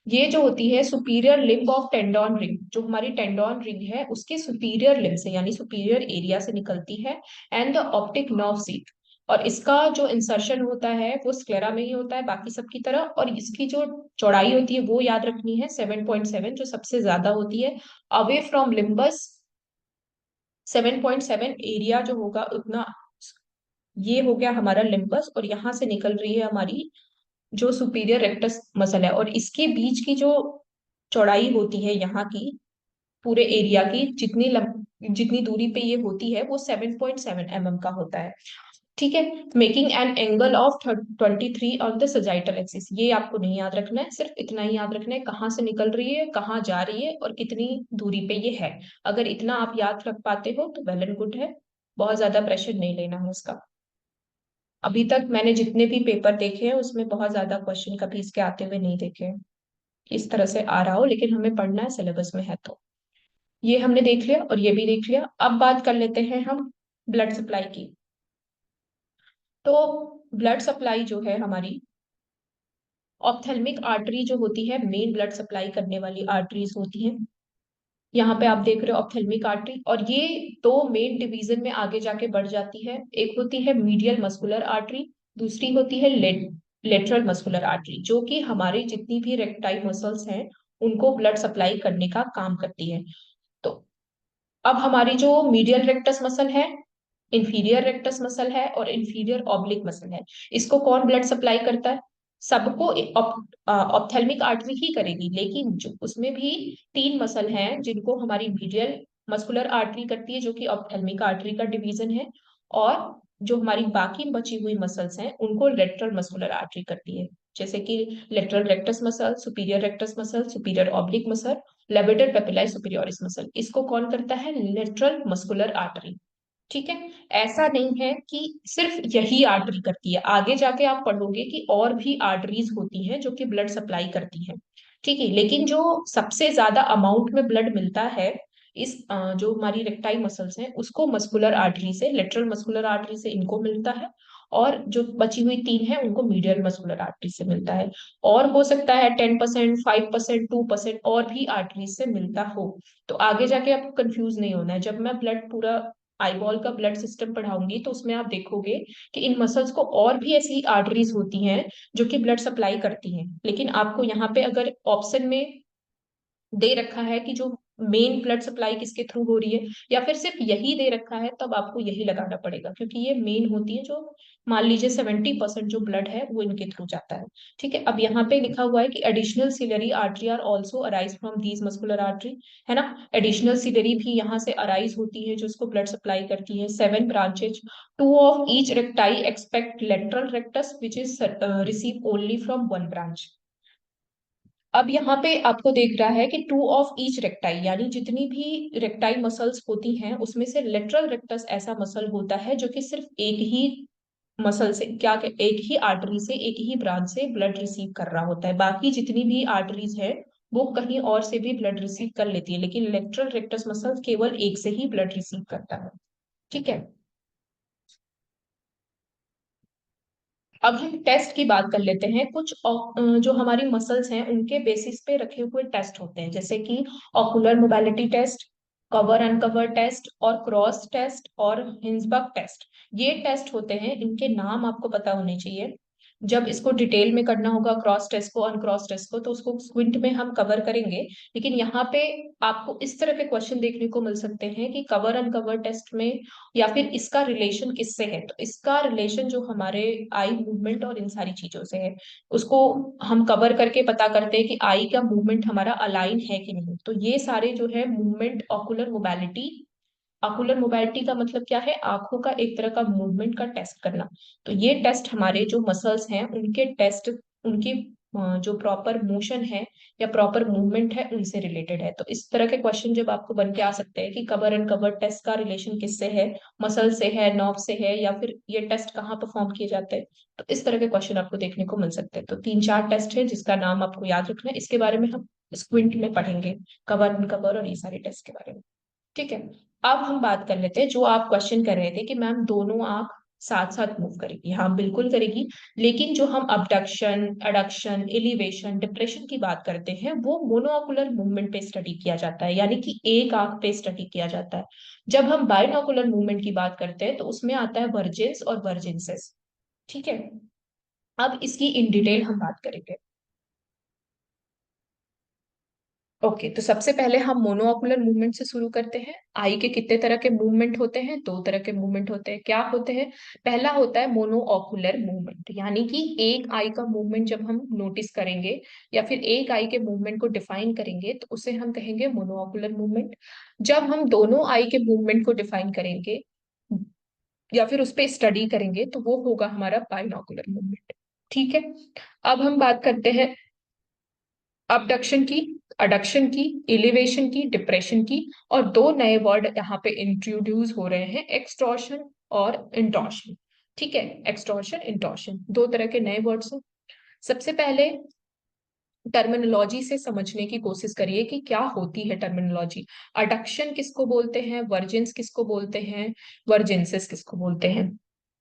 ये जो होती है superior limb of tendon ring, जो हमारी टेंडोन रिंग है उसके सुपीरियर लिम्ब से यानी सुपीरियर एरिया से निकलती है। And the optic nerve seat, और इसका जो इंसर्शन होता है वो स्क्लेरा में ही होता है बाकी सबकी तरह। और इसकी जो चौड़ाई होती है वो याद रखनी है 7.7, जो सबसे ज्यादा होती है। अवे फ्रॉम लिम्बस 7.7 एरिया जो होगा उतना, ये हो गया हमारा लिम्बस, और यहाँ से निकल रही है हमारी जो सुपीरियर रेक्टस मसल है। और इसके बीच की जो चौड़ाई होती है यहाँ की पूरे एरिया की, जितनी दूरी पे ये होती है वो 7.7 mm का होता है। ठीक है। Making an angle of 23 on the sagittal axis, ये आपको नहीं याद रखना है, सिर्फ इतना ही याद रखना है कहाँ से निकल रही है, कहाँ जा रही है और कितनी दूरी पे ये है। अगर इतना आप याद रख पाते हो तो वेल एंड गुड है, बहुत ज्यादा प्रेशर नहीं लेना है इसका। अभी तक मैंने जितने भी पेपर देखे हैं उसमें बहुत ज्यादा क्वेश्चन कभी इसके आते हुए नहीं देखे हैं इस तरह से आ रहा हो, लेकिन हमें पढ़ना है, सिलेबस में है। तो ये हमने देख लिया और ये भी देख लिया। अब बात कर लेते हैं हम ब्लड सप्लाई की। तो ब्लड सप्लाई जो है हमारी, ऑप्थेल्मिक आर्टरी जो होती है, मेन ब्लड सप्लाई करने वाली आर्टरीज होती हैं। यहाँ पे आप देख रहे हो ऑप्थेल्मिक आर्टरी, और ये दो मेन डिवीजन में आगे जाके बढ़ जाती है। एक होती है मीडियल मस्कुलर आर्टरी, दूसरी होती है लेटरल मस्कुलर आर्टरी, जो कि हमारी जितनी भी रेक्टाइल मसल्स हैं उनको ब्लड सप्लाई करने का काम करती है। तो अब हमारी जो मीडियल रेक्टस मसल है, इंफीरियर रेक्टस मसल है और इंफीरियर ऑब्लिक मसल है, इसको कौन ब्लड सप्लाई करता है? सबको ऑप्थेल्मिक आर्टरी ही करेगी, लेकिन जो उसमें भी तीन मसल हैं जिनको हमारी मीडियल मस्कुलर आर्टरी करती है, जो कि ऑप्थेल्मिक आर्टरी का डिवीजन है। और जो हमारी बाकी बची हुई मसल्स हैं उनको लेटरल मस्कुलर आर्टरी करती है, जैसे कि lateral rectus muscle, superior rectus muscle, superior oblique muscle, levator palpebrae superioris muscle, इसको कौन करता है? Lateral muscular artery. ठीक है। ऐसा नहीं है कि सिर्फ यही आर्टरी करती है, आगे जाके आप पढ़ोगे कि और भी आर्टरीज होती हैं जो कि ब्लड सप्लाई करती हैं। ठीक है, लेकिन जो सबसे ज्यादा अमाउंट में ब्लड मिलता है इस जो हमारी रेक्टाइल मसल्स हैं उसको मस्कुलर आर्टरी से, लेटरल मस्कुलर आर्टरी से इनको मिलता है। और जो बची हुई तीन है उनको मीडियल मस्कुलर आर्टरी से मिलता है। और हो सकता है 10%, 5%, 2% और भी आर्टरी से मिलता हो। तो आगे जाके आपको कंफ्यूज नहीं होना है, जब मैं ब्लड पूरा आईबॉल का ब्लड सिस्टम पढ़ाऊंगी तो उसमें आप देखोगे कि इन मसल्स को और भी ऐसी आर्टरीज होती हैं जो कि ब्लड सप्लाई करती हैं। लेकिन आपको यहाँ पे अगर ऑप्शन में दे रखा है कि जो मेन ब्लड सप्लाई किसके थ्रू हो रही है, या फिर सिर्फ यही दे रखा है, तब आपको यही लगाना पड़ेगा, क्योंकि ये मेन होती है जो, मान लीजिए 70% जो ब्लड है वो इनके थ्रू जाता है। ठीक है। अब यहाँ पे लिखा हुआ है कि additional ciliary artery are also arise from these muscular artery, है ना। एडिशनल सिलरी भी यहाँ से अराइज होती है जो इसको ब्लड सप्लाई करती है। 7 branches, 2 of each recti expect lateral rectus which is receive only from 1 branch. अब यहाँ पे आपको देख रहा है कि 2 ऑफ ईच रेक्टाई, यानी जितनी भी रेक्टाई मसल्स होती हैं उसमें से लेटरल रेक्टस ऐसा मसल होता है जो कि सिर्फ एक ही मसल से, एक ही आर्टरी से, एक ही ब्रांच से ब्लड रिसीव कर रहा होता है। बाकी जितनी भी आर्टरीज है वो कहीं और से भी ब्लड रिसीव कर लेती है, लेकिन लेटरल रेक्टस मसल केवल एक से ही ब्लड रिसीव करता है। ठीक है। अब हम टेस्ट की बात कर लेते हैं। कुछ जो हमारी मसल्स हैं उनके बेसिस पे रखे हुए टेस्ट होते हैं, जैसे कि ocular mobility test, cover uncover test और क्रॉस टेस्ट और हिंसबर्ग टेस्ट। ये टेस्ट होते हैं, इनके नाम आपको पता होने चाहिए। जब इसको डिटेल में करना होगा क्रॉस टेस्ट को, अनक्रॉस टेस्ट को, तो उसको स्क्विंट में हम कवर करेंगे। लेकिन यहाँ पे आपको इस तरह के क्वेश्चन देखने को मिल सकते हैं कि कवर अनकवर टेस्ट में, या फिर इसका रिलेशन किससे है। तो इसका रिलेशन जो हमारे आई मूवमेंट और इन सारी चीजों से है, उसको हम कवर करके पता करते हैं कि आई का मूवमेंट हमारा अलाइन है कि नहीं। तो ये सारे जो है movement, ocular mobility, ocular mobility का मतलब क्या है? आंखों का एक तरह का मूवमेंट का टेस्ट करना। तो ये टेस्ट हमारे जो मसल्स हैं उनके टेस्ट, उनकी जो प्रॉपर मोशन है या प्रॉपर मूवमेंट है उनसे रिलेटेड है। तो इस तरह के क्वेश्चन जब आपको बन के आ सकते हैं कि कवर एंड कवर टेस्ट का रिलेशन किससे है, मसल से है, नर्व से है, या फिर ये टेस्ट कहाँ परफॉर्म किए जाते हैं, तो इस तरह के क्वेश्चन आपको देखने को मिल सकते हैं। तो 3-4 टेस्ट है जिसका नाम आपको याद रखना है, इसके बारे में हम स्क्विंट में पढ़ेंगे, कवर एंड कवर और ये सारे टेस्ट के बारे में। ठीक है। अब हम बात कर लेते हैं, जो आप क्वेश्चन कर रहे थे कि मैम दोनों आंख साथ साथ मूव करेगी, हाँ बिल्कुल करेगी। लेकिन जो हम अबडक्शन, एडक्शन, एलिवेशन, डिप्रेशन की बात करते हैं वो मोनोऑकुलर मूवमेंट पे स्टडी किया जाता है, यानी कि एक आंख पे स्टडी किया जाता है। जब हम बाइनोकुलर मूवमेंट की बात करते हैं तो उसमें आता है वर्जेंस और वर्जेंसेस। ठीक है। अब इसकी इन डिटेल हम बात करेंगे। ओके, तो सबसे पहले हम मोनोऑकुलर मूवमेंट से शुरू करते हैं। आई के कितने तरह के मूवमेंट होते हैं? 2 तरह के मूवमेंट होते हैं। क्या होते हैं? पहला होता है मोनोऑकुलर मूवमेंट, यानी कि एक आई का मूवमेंट जब हम नोटिस करेंगे या फिर एक आई के मूवमेंट को डिफाइन करेंगे तो उसे हम कहेंगे मोनोऑकुलर मूवमेंट। जब हम दोनों आई के मूवमेंट को डिफाइन करेंगे या फिर उस पर स्टडी करेंगे तो वो होगा हमारा बाइनोकुलर मूवमेंट। ठीक है। अब हम बात करते हैं अबडक्शन की, अडक्शन की, एलिवेशन की, डिप्रेशन की। और 2 नए वर्ड यहाँ पे इंट्रोड्यूस हो रहे हैं, एक्सटॉर्शन और इंटॉर्शन। ठीक है। एक्सटॉर्शन, इंटॉर्शन, 2 तरह के नए वर्ड्स हैं। सबसे पहले टर्मिनोलॉजी से समझने की कोशिश करिए कि क्या होती है टर्मिनोलॉजी। अडक्शन किसको बोलते हैं, वर्जिन्स किसको बोलते हैं, वर्जिन्सिस किसको बोलते हैं।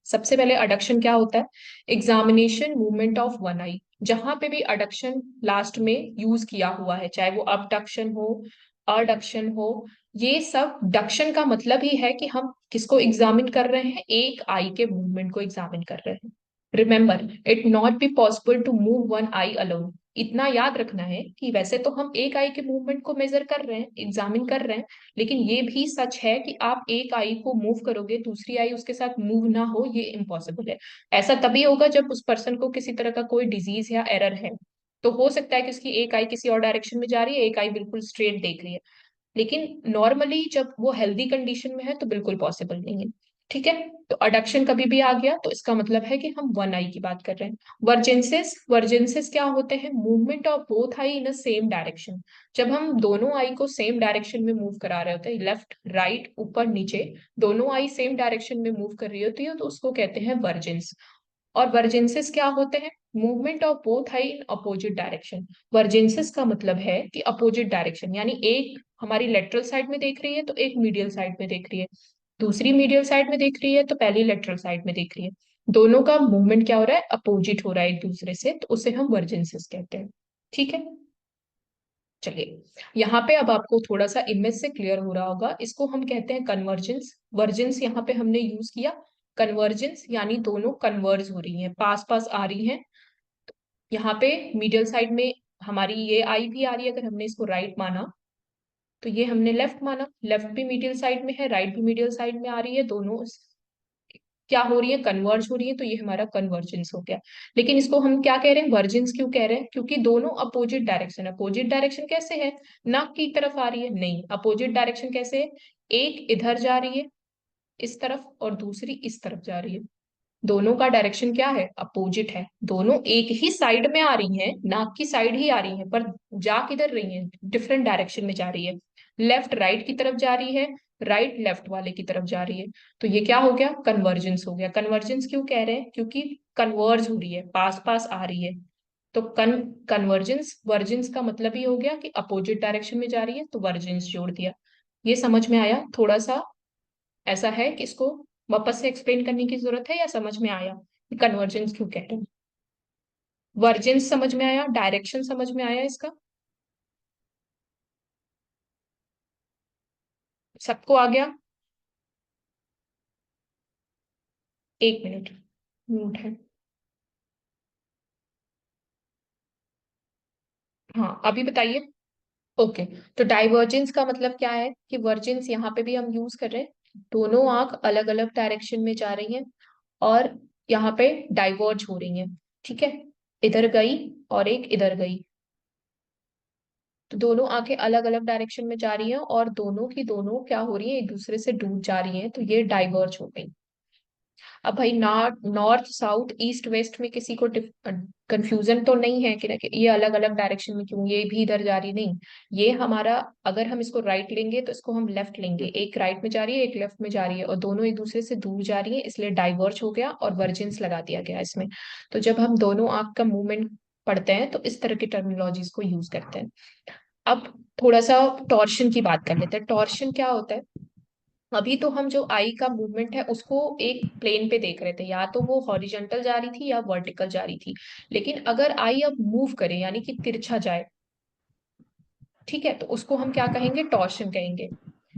सबसे पहले अडक्शन क्या होता है? एग्जामिनेशन मूवमेंट ऑफ वन आई। जहां पे भी अडक्शन लास्ट में यूज किया हुआ है, चाहे वो अबडक्शन हो, अडक्शन हो, ये सब डक्शन का मतलब ही है कि हम किसको एग्जामिन कर रहे हैं, एक आई के मूवमेंट को एग्जामिन कर रहे हैं। Remember, it not be possible to move one eye alone. इतना याद रखना है कि वैसे तो हम एक आई के मूवमेंट को मेजर कर रहे हैं, एग्जामिन कर रहे हैं, लेकिन ये भी सच है कि आप एक आई को मूव करोगे दूसरी आई उसके साथ मूव ना हो, ये इम्पॉसिबल है। ऐसा तभी होगा जब उस पर्सन को किसी तरह का कोई डिजीज या एरर है। तो हो सकता है कि उसकी एक आई किसी और डायरेक्शन में जा रही है, एक आई बिल्कुल स्ट्रेट देख रही है, लेकिन नॉर्मली जब वो हेल्दी कंडीशन में है तो बिल्कुल पॉसिबल नहीं है। ठीक है। तो अडक्शन कभी भी आ गया तो इसका मतलब है कि हम वन आई की बात कर रहे हैं। वर्जेंसिस, वर्जेंसिस क्या होते हैं? Movement of both eye in a same direction. जब हम दोनों आई को सेम डायरेक्शन में मूव करा रहे होते हैं, लेफ्ट राइट ऊपर नीचे, दोनों आई सेम डायरेक्शन में मूव कर रही होती है, तो उसको कहते हैं वर्जेंस। और वर्जेंसिस क्या होते हैं? Movement of both eye in opposite direction. Vergences का मतलब है कि अपोजिट डायरेक्शन, यानी एक हमारी लेटरल साइड में देख रही है तो एक मीडियल साइड में देख रही है, दूसरी मीडियल साइड में देख रही है तो पहली लेटरल साइड में देख रही है। दोनों का मूवमेंट क्या हो रहा है? अपोजिट हो रहा है एक दूसरे से, तो उसे हम वर्जेंसिस कहते हैं। ठीक है। चलिए, यहाँ पे अब आपको थोड़ा सा इमेज से क्लियर हो रहा होगा, इसको हम कहते हैं कन्वर्जेंस। वर्जेंस यहाँ पे हमने यूज किया, कन्वर्जेंस यानी दोनों कन्वर्ज हो रही हैं, पास पास आ रही हैं। यहाँ पे मिडिल साइड में हमारी ये आई भी आ रही है, अगर हमने इसको राइट माना तो ये हमने लेफ्ट माना, लेफ्ट भी मिडिल साइड में है, राइट भी मिडिल साइड में आ रही है, दोनों क्या हो रही है? कन्वर्ज हो रही है, तो ये हमारा कन्वर्जेंस हो गया। लेकिन इसको हम क्या कह रहे हैं, वर्जेंस क्यों कह रहे हैं? क्योंकि दोनों अपोजिट डायरेक्शन। अपोजिट डायरेक्शन कैसे है? नाक की तरफ आ रही है? नहीं, अपोजिट डायरेक्शन कैसे है? एक इधर जा रही है इस तरफ और दूसरी इस तरफ जा रही है। दोनों का डायरेक्शन क्या है? अपोजिट है। दोनों एक ही साइड में आ रही हैं, नाक की साइड ही आ रही हैं, पर जा किधर रही हैं? डिफरेंट डायरेक्शन में जा रही है। लेफ्ट राइट की तरफ जा रही है, राइट लेफ्ट वाले की तरफ जा रही है। तो ये क्या हो गया? कन्वर्जेंस हो गया। कन्वर्जेंस क्यों कह रहे हैं? क्योंकि कन्वर्ज हो रही है, पास पास आ रही है। तो कन्वर्जेंस, वर्जेंस का मतलब ही हो गया कि अपोजिट डायरेक्शन में जा रही है, तो वर्जेंस जोड़ दिया। ये समझ में आया? थोड़ा सा ऐसा है कि इसको वापस से एक्सप्लेन करने की जरूरत है, या समझ में आया कि कन्वर्जेंस क्यों कह रहे हैं? वर्जेंस समझ में आया, डायरेक्शन समझ में आया इसका? सबको आ गया? 1 मिनट म्यूट है। हाँ, अभी बताइए। ओके, तो डाइवर्जेंस का मतलब क्या है कि वर्जेंस यहाँ पे भी हम यूज कर रहे हैं, दोनों आंख अलग अलग डायरेक्शन में जा रही हैं और यहाँ पे डाइवर्ज हो रही हैं। ठीक है। इधर गई और एक इधर गई, तो दोनों आंखें अलग अलग डायरेक्शन में जा रही हैं और दोनों की दोनों क्या हो रही है? एक दूसरे से दूर जा रही हैं, तो ये डाइवर्ज हो गई। अब भाई नॉर्थ साउथ ईस्ट वेस्ट में किसी को कंफ्यूजन तो नहीं है कि ये अलग अलग डायरेक्शन में क्यों, ये भी इधर जा रही, नहीं। ये हमारा, अगर हम इसको राइट लेंगे तो इसको हम लेफ्ट लेंगे, एक राइट में जा रही है एक लेफ्ट में जा रही है और दोनों एक दूसरे से दूर जा रही है, इसलिए डाइवर्ज हो गया और वर्जेंस लगा दिया गया इसमें। तो जब हम दोनों आंख का मूवमेंट पढ़ते हैं तो इस तरह की टर्मिनोलॉजीज को यूज करते हैं। अब थोड़ा सा टॉर्शन की बात कर लेते हैं। टॉर्शन क्या होता है? अभी तो हम जो आई का मूवमेंट है उसको एक प्लेन पे देख रहे थे, या तो वो हॉरिजॉन्टल जा रही थी या वर्टिकल जा रही थी। लेकिन अगर आई अब मूव करे यानी कि तिरछा जाए, ठीक है, तो उसको हम क्या कहेंगे? टॉर्शन कहेंगे।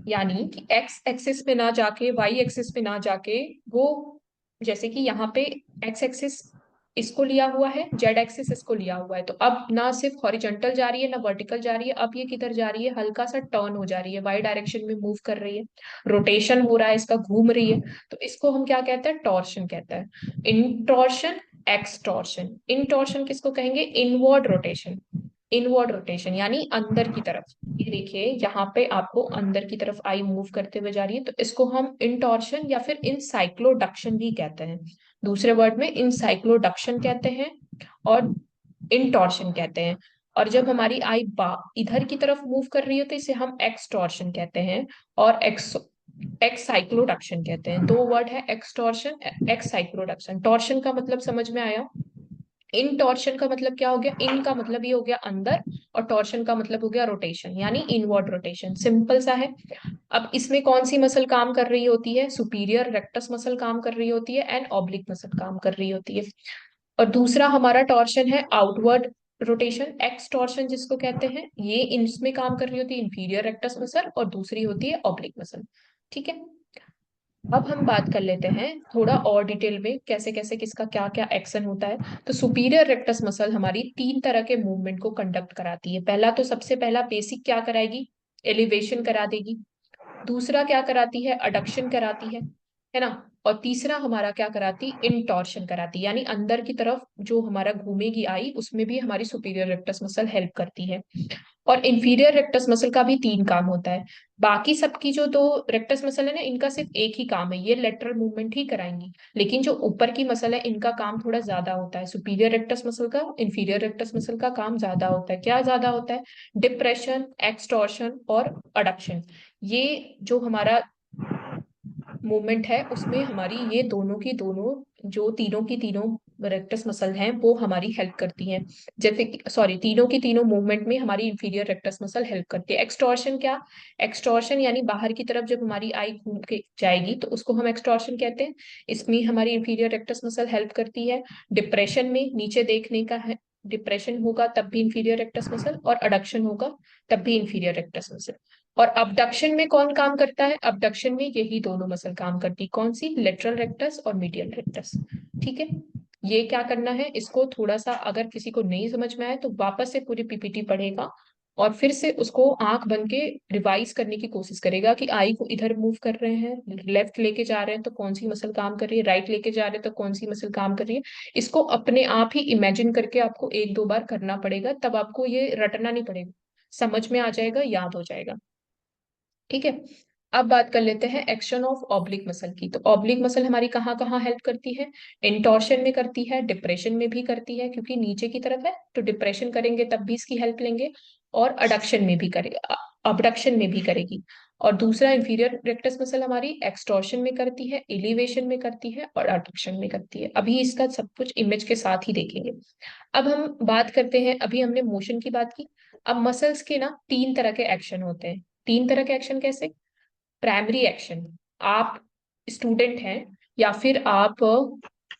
यानी कि एक्स एक्सिस पे ना जाके वाई एक्सिस पे ना जाके वो, जैसे कि यहाँ पे एक्स एक्सिस इसको लिया हुआ है, जेड एक्सिस इसको लिया हुआ है, तो अब ना सिर्फ हॉरिजॉन्टल जा रही है ना वर्टिकल जा रही है, अब ये किधर जा रही है? हल्का सा टर्न हो जा रही है, वाई डायरेक्शन में मूव कर रही है, रोटेशन हो रहा है इसका, घूम रही है। तो इसको हम क्या कहते हैं? टॉर्शन कहते हैं। इंटॉर्शन, एक्सटॉर्शन। इंटॉर्शन किसको कहेंगे? Inward rotation. इनवर्ड रोटेशन यानी अंदर की तरफ। ये देखिए यहाँ पे आपको अंदर की तरफ आई मूव करते हुए जा रही है, तो इसको हम इंटॉर्शन या फिर इनसाइक्लोडक्शन भी कहते हैं। दूसरे वर्ड में इनसाइक्लोडक्शन कहते हैं और इंटॉर्शन कहते हैं। और जब हमारी आई बा इधर की तरफ मूव कर रही है तो इसे हम एक्सटॉर्शन कहते हैं और एक्साइक्लोडक्शन कहते हैं। दो वर्ड है, एक्सटॉर्शन, एक्साइक्लोडक्शन। टॉर्शन का मतलब समझ में आया? इन टॉर्शन का मतलब क्या हो गया? इन का मतलब ये हो गया अंदर, और टॉर्शन का मतलब हो गया रोटेशन यानी इनवर्ड रोटेशन। सिंपल सा है। अब इसमें कौन सी मसल काम कर रही होती है? सुपीरियर रेक्टस मसल काम कर रही होती है एंड ऑब्लिक मसल काम कर रही होती है। और दूसरा हमारा टॉर्शन है आउटवर्ड रोटेशन, एक्स टॉर्शन जिसको कहते हैं, ये इसमें काम कर रही होती है इंफीरियर रेक्टस मसल और दूसरी होती है ऑब्लिक मसल। ठीक है। अब हम बात कर लेते हैं थोड़ा और डिटेल में कैसे कैसे किसका क्या क्या एक्शन होता है। तो सुपीरियर रेक्टस मसल हमारी तीन तरह के मूवमेंट को कंडक्ट कराती है। पहला तो सबसे पहला बेसिक क्या कराएगी? एलिवेशन करा देगी। दूसरा क्या कराती है? अडक्शन कराती है ना। और तीसरा हमारा क्या कराती? इंटॉर्शन कराती, यानी अंदर की तरफ जो हमारा घूमेगी आई उसमें भी हमारी सुपीरियर रेक्टस मसल हेल्प करती है। और इंफीरियर रेक्टस मसल का भी तीन काम होता है। बाकी सबकी जो दो रेक्टस मसल है ना, इनका सिर्फ एक ही काम है, ये लेटरल मूवमेंट ही कराएंगी। लेकिन जो ऊपर की मसल है इनका काम थोड़ा ज्यादा होता है। सुपीरियर रेक्टस मसल का, इंफीरियर रेक्टस मसल का काम ज्यादा होता है। क्या ज्यादा होता है? डिप्रेशन, एक्सटॉर्शन और अडक्शन। ये जो हमारा मूवमेंट है उसमें हमारी ये दोनों की दोनों, जो तीनों की तीनों रेक्टस मसल हैं वो हमारी हेल्प करती हैं। जैसे कि सॉरी, तीनों की तीनों मूवमेंट में हमारी इंफीरियर रेक्टस मसल हेल्प करती है। एक्सटॉर्शन क्या? एक्सटॉर्शन यानी बाहर की तरफ जब हमारी आई घूम के जाएगी तो उसको हम एक्सटॉर्शन कहते हैं। इसमें हमारी इंफीरियर रेक्टस मसल हेल्प करती है। डिप्रेशन में नीचे देखने का है, डिप्रेशन होगा तब भी इंफीरियर रेक्टस मसल, और अडक्शन होगा तब भी इंफीरियर रेक्टस मसल। और अबडक्शन में कौन काम करता है? अबडक्शन में यही दोनों मसल काम करती, कौन सी? लेटरल रेक्टस और मीडियल रेक्टस। ठीक है। ये क्या करना है, इसको थोड़ा सा अगर किसी को नहीं समझ में आए तो वापस से पूरी पीपीटी पढ़ेगा और फिर से उसको आंख बन के रिवाइज करने की कोशिश करेगा कि आई को इधर मूव कर रहे हैं, लेफ्ट लेके जा रहे हैं तो कौन सी मसल काम कर रही है, राइट लेके जा रहे हैं तो कौन सी मसल काम कर रही है। इसको अपने आप ही इमेजिन करके आपको एक दो बार करना पड़ेगा, तब आपको ये रटना नहीं पड़ेगा, समझ में आ जाएगा, याद हो जाएगा। ठीक है। अब बात कर लेते हैं एक्शन ऑफ ऑब्लिक मसल की। तो ऑब्लिक मसल हमारी कहाँ कहाँ हेल्प करती है? इंटॉर्शन में करती है, डिप्रेशन में भी करती है क्योंकि नीचे की तरफ है तो डिप्रेशन करेंगे तब भी इसकी हेल्प लेंगे, और अडक्शन में भी करेगा, अबडक्शन में भी करेगी। और दूसरा इंफीरियर रेक्टस मसल हमारी एक्सटॉर्शन में करती है, एलिवेशन में करती है और अडक्शन में करती है। अभी इसका सब कुछ इमेज के साथ ही देखेंगे। अब हम बात करते हैं, अभी हमने मोशन की बात की, अब मसल्स के ना तीन तरह के एक्शन होते हैं। तीन तरह के एक्शन कैसे? प्राइमरी एक्शन, आप स्टूडेंट हैं या फिर आप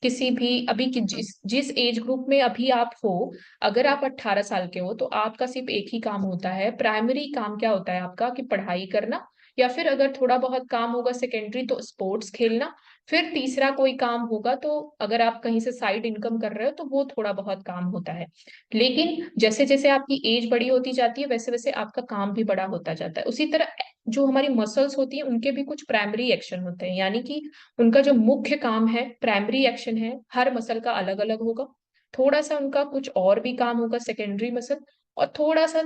किसी भी अभी की जिस जिस एज ग्रुप में अभी आप हो, अगर आप 18 साल के हो तो आपका सिर्फ एक ही काम होता है। प्राइमरी काम क्या होता है आपका? कि पढ़ाई करना, या फिर अगर थोड़ा बहुत काम होगा सेकेंडरी तो स्पोर्ट्स खेलना। फिर तीसरा कोई काम होगा तो अगर आप कहीं से साइड इनकम कर रहे हो तो वो थोड़ा बहुत काम होता है। लेकिन जैसे जैसे आपकी एज बड़ी होती जाती है वैसे वैसे आपका काम भी बड़ा होता जाता है। उसी तरह जो हमारी मसल्स होती है उनके भी कुछ प्राइमरी एक्शन होते हैं, यानी कि उनका जो मुख्य काम है प्राइमरी एक्शन है, हर मसल का अलग अलग होगा। थोड़ा सा उनका कुछ और भी काम होगा सेकेंडरी मसल, और थोड़ा सा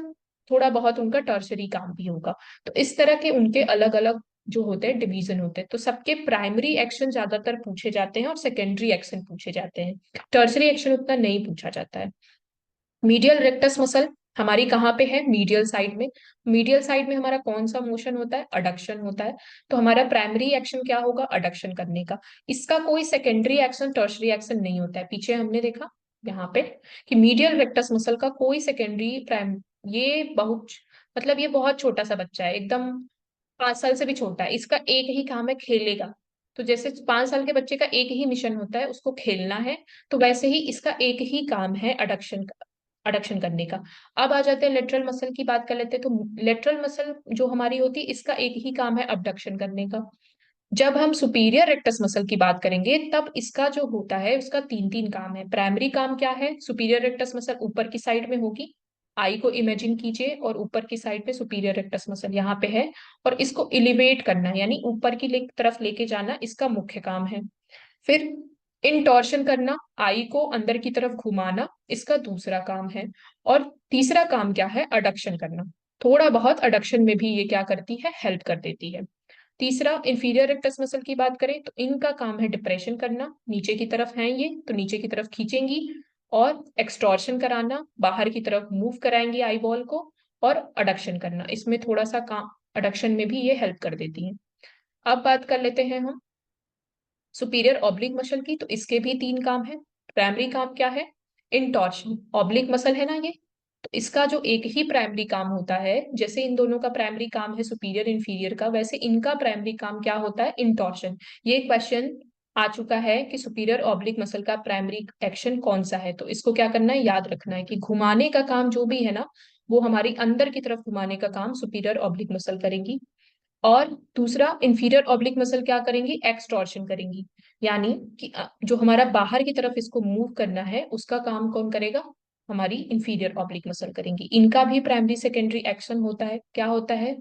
थोड़ा बहुत उनका टर्शरी काम भी होगा। तो इस तरह के उनके अलग अलग जो होते हैं डिवीजन होते हैं। तो सबके प्राइमरी एक्शन ज्यादातर पूछे जाते हैं और सेकेंडरी एक्शन पूछे जाते हैं, टर्सरी एक्शन उतना नहीं पूछा जाता है। मीडियल रेक्टस मसल हमारी कहाँ पे है, मीडियल साइड में। मीडियल साइड में हमारा कौन सा मोशन होता है, अडक्शन होता है। तो हमारा प्राइमरी एक्शन क्या होगा, अडक्शन करने का। इसका कोई सेकेंडरी एक्शन टर्शरी एक्शन नहीं होता है। पीछे हमने देखा यहाँ पे कि मीडियल रेक्टस मसल का कोई सेकेंडरी प्राइम, ये बहुत मतलब ये बहुत छोटा सा बच्चा है, एकदम 5 साल से भी छोटा है, इसका एक ही काम है, खेलेगा। तो जैसे 5 साल के बच्चे का एक ही मिशन होता है, उसको खेलना है, तो वैसे ही इसका एक ही काम है, अडक्शन करने का। अब आ जाते हैं लेटरल मसल की बात कर लेते हैं। तो लेटरल मसल जो हमारी होती है, इसका एक ही काम है, अबडक्शन करने का। जब हम सुपीरियर रेक्टस मसल की बात करेंगे, तब इसका जो होता है उसका तीन तीन काम है। प्राइमरी काम क्या है, सुपीरियर रेक्टस मसल ऊपर की साइड में होगी, आई को इमेजिन कीजिए, और ऊपर की साइड पे सुपीरियर रेक्टस मसल यहाँ पे है, और इसको एलिवेट करना है, यानी ऊपर की तरफ लेके जाना, इसका मुख्य काम है। फिर इंटॉर्शन करना, आई को अंदर की तरफ घुमाना, इसका दूसरा काम है। और तीसरा काम क्या है, अडक्शन करना। थोड़ा बहुत अडक्शन में भी ये क्या करती है, हेल्प कर देती है। तीसरा इंफीरियर रेक्टस मसल की बात करें तो इनका काम है डिप्रेशन करना, नीचे की तरफ है ये तो नीचे की तरफ खींचेंगी, और एक्सटॉर्शन कराना, बाहर की तरफ मूव कराएंगी आई बॉल को, और अडक्शन करना, इसमें थोड़ा सा काम अडक्शन में भी ये हेल्प कर देती है। अब बात कर लेते हैं हम सुपीरियर ऑब्लिक मसल की। तो इसके भी तीन काम है। प्राइमरी काम क्या है, इंटॉर्शन, ऑब्लिक मसल है ना ये, तो इसका जो एक ही प्राइमरी काम होता है, जैसे इन दोनों का प्राइमरी काम है सुपीरियर इंफीरियर का, वैसे इनका प्राइमरी काम क्या होता है, इंटॉर्शन। ये क्वेश्चन आ चुका है कि सुपीरियर ऑब्लिक मसल का प्राइमरी एक्शन कौन सा है, तो इसको क्या करना है, याद रखना है कि घुमाने का काम जो भी है ना, वो हमारी अंदर की तरफ घुमाने का काम सुपीरियर ऑब्लिक मसल करेगी। और दूसरा इंफीरियर ऑब्लिक मसल क्या करेंगी, एक्सटॉर्शन करेंगी, यानी कि जो हमारा बाहर की तरफ इसको मूव करना है, उसका काम कौन करेगा, हमारी इंफीरियर ऑब्लिक मसल करेंगी। इनका भी प्राइमरी सेकेंडरी एक्शन होता है, क्या होता है,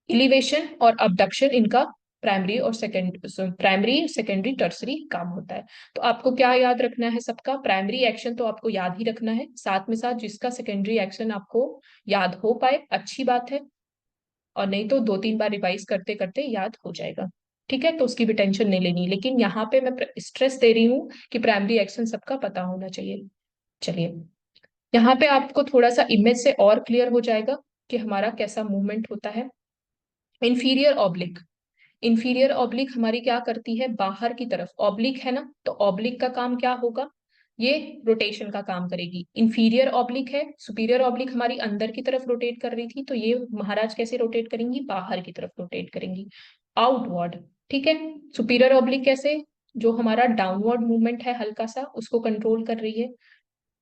इलिवेशन और अबडक्शन, इनका प्राइमरी सेकेंडरी टर्सरी काम होता है। तो आपको क्या याद रखना है, सबका प्राइमरी एक्शन तो आपको याद ही रखना है, साथ में साथ जिसका सेकेंडरी एक्शन आपको याद हो पाए अच्छी बात है, और नहीं तो 2-3 बार रिवाइज करते करते याद हो जाएगा। ठीक है, तो उसकी भी टेंशन नहीं लेनी, लेकिन यहाँ पे मैं स्ट्रेस दे रही हूँ कि प्राइमरी एक्शन सबका पता होना चाहिए। चलिए, यहाँ पे आपको थोड़ा सा इमेज से और क्लियर हो जाएगा कि हमारा कैसा मूवमेंट होता है। इंफीरियर ऑब्लिक, इंफीरियर ऑब्लिक हमारी क्या करती है, बाहर की तरफ, ऑब्लिक है ना, तो ऑब्लिक का काम क्या होगा, ये रोटेशन का काम करेगी। इंफीरियर ऑब्लिक है, सुपीरियर ऑब्लिक हमारी अंदर की तरफ रोटेट कर रही थी, तो ये महाराज कैसे रोटेट करेंगी, बाहर की तरफ रोटेट करेंगी, आउटवर्ड। ठीक है, सुपीरियर ऑब्लिक कैसे, जो हमारा डाउनवर्ड मूवमेंट है हल्का सा, उसको कंट्रोल कर रही है।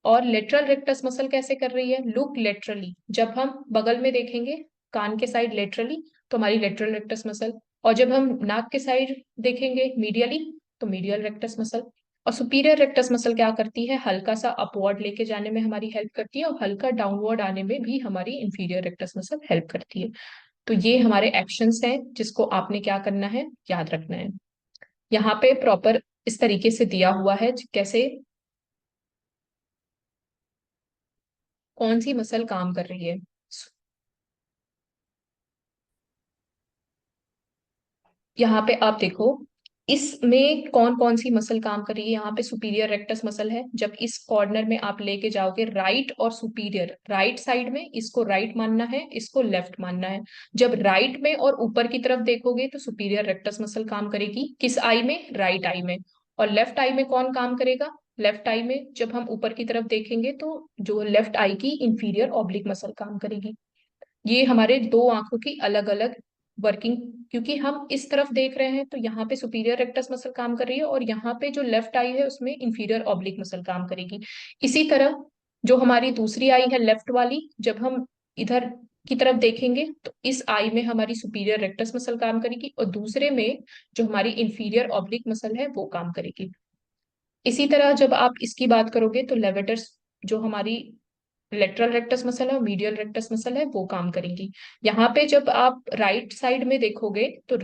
और लेटरल रेक्टस मसल कैसे कर रही है, लुक लेटरली, जब हम बगल में देखेंगे कान के साइड लेटरली, तो हमारी लेटरल रेक्टस मसल, और जब हम नाक के साइड देखेंगे मीडियली, तो मीडियल रेक्टस मसल। और सुपीरियर रेक्टस मसल क्या करती है, हल्का सा अपवर्ड लेके जाने में हमारी हेल्प करती है, और हल्का डाउनवर्ड आने में भी हमारी इंफीरियर रेक्टस मसल हेल्प करती है। तो ये हमारे एक्शंस हैं जिसको आपने क्या करना है, याद रखना है। यहाँ पे प्रॉपर इस तरीके से दिया हुआ है कैसे कौन सी मसल काम कर रही है। यहाँ पे आप देखो, इसमें कौन कौन सी मसल काम कर रही है। यहाँ पे सुपीरियर रेक्टस मसल है, जब इस कॉर्नर में आप लेके जाओगे राइट और सुपीरियर, राइट साइड में इसको राइट मानना है, इसको लेफ्ट मानना है। जब राइट में और ऊपर की तरफ देखोगे तो सुपीरियर रेक्टस मसल काम करेगी, किस आई में, राइट आई में। और लेफ्ट आई में कौन काम करेगा, लेफ्ट आई में जब हम ऊपर की तरफ देखेंगे तो जो लेफ्ट आई की इंफीरियर ऑब्लिक मसल काम करेगी। ये हमारे दो आंखों की अलग अलग वर्किंग, क्योंकि हम इस तरफ देख रहे हैं तो यहाँ पे सुपीरियर रेक्टस मसल काम कर रही है, और यहाँ पे जो लेफ्ट आई है उसमें इंफीरियर ऑब्लिक मसल काम करेगी। इसी तरह जो हमारी दूसरी आई है लेफ्ट वाली, जब हम इधर की तरफ देखेंगे तो इस आई में हमारी सुपीरियर रेक्टस मसल काम करेगी, और दूसरे में जो हमारी इंफीरियर ऑब्लिक मसल है वो काम करेगी। इसी तरह जब आप इसकी बात करोगे तो लेवेटर्स, जो हमारी लेटरल रेक्टस मसल है और मीडियल रेक्टस मसल है, वो काम करेंगी। यहाँ पे जब आप राइट साइड में देखोगे तो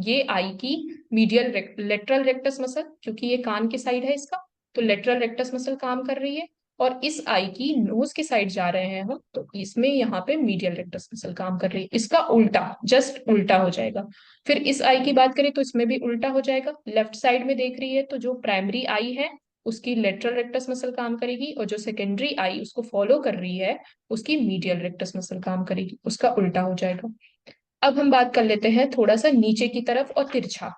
ये आई की लेटरल रेक्टस मसल, क्योंकि ये कान के साइड है इसका, तो लेटरल रेक्टस मसल काम कर रही है। और इस आई की नोज के साइड जा रहे हैं हम, तो इसमें यहाँ पे मीडियल रेक्टस मसल काम कर रही है, इसका उल्टा, जस्ट उल्टा हो जाएगा। फिर इस आई की बात करें तो इसमें भी उल्टा हो जाएगा, लेफ्ट साइड में देख रही है तो जो प्राइमरी आई है उसकी लेटरल रेक्टस मसल काम करेगी, और जो सेकेंडरी आई उसको फॉलो कर रही है उसकी मीडियल रेक्टस मसल काम करेगी, उसका उल्टा हो जाएगा। अब हम बात कर लेते हैं थोड़ा सा नीचे की तरफ और तिरछा।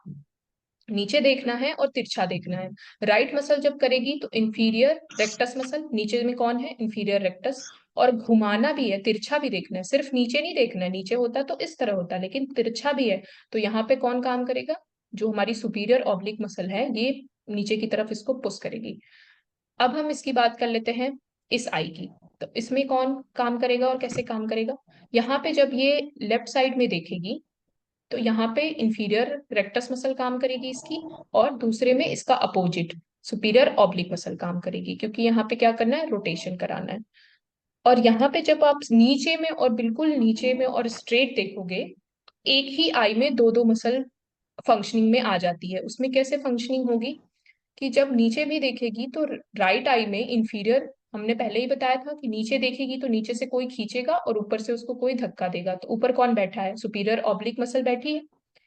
नीचे देखना है और तिरछा देखना है। राइट मसल जब करेगी तो इंफीरियर रेक्टस मसल, नीचे में कौन है, इंफीरियर रेक्टस। और घुमाना भी है, तिरछा भी देखना है, सिर्फ नीचे नहीं देखना है, नीचे होता तो इस तरह होता, लेकिन तिरछा भी है तो यहाँ पे कौन काम करेगा, जो हमारी सुपीरियर ऑब्लिक मसल है ये नीचे की तरफ इसको पुश करेगी। अब हम इसकी बात कर लेते हैं इस आई की, तो इसमें कौन काम करेगा और कैसे काम करेगा। यहाँ पे जब ये लेफ्ट साइड में देखेगी तो यहाँ पे इंफीरियर रेक्टस मसल काम करेगी इसकी, और दूसरे में इसका अपोजिट सुपीरियर ऑब्लिक मसल काम करेगी, क्योंकि यहाँ पे क्या करना है, रोटेशन कराना है। और यहाँ पे जब आप नीचे में और बिल्कुल नीचे में और स्ट्रेट देखोगे, एक ही आई में दो दो मसल फंक्शनिंग में आ जाती है। उसमें कैसे फंक्शनिंग होगी कि जब नीचे भी देखेगी तो राइट आई में इंफीरियर, हमने पहले ही बताया था कि नीचे देखेगी तो नीचे से कोई खींचेगा और ऊपर से उसको कोई धक्का देगा, तो ऊपर कौन बैठा है, सुपीरियर ऑब्लिक मसल बैठी है।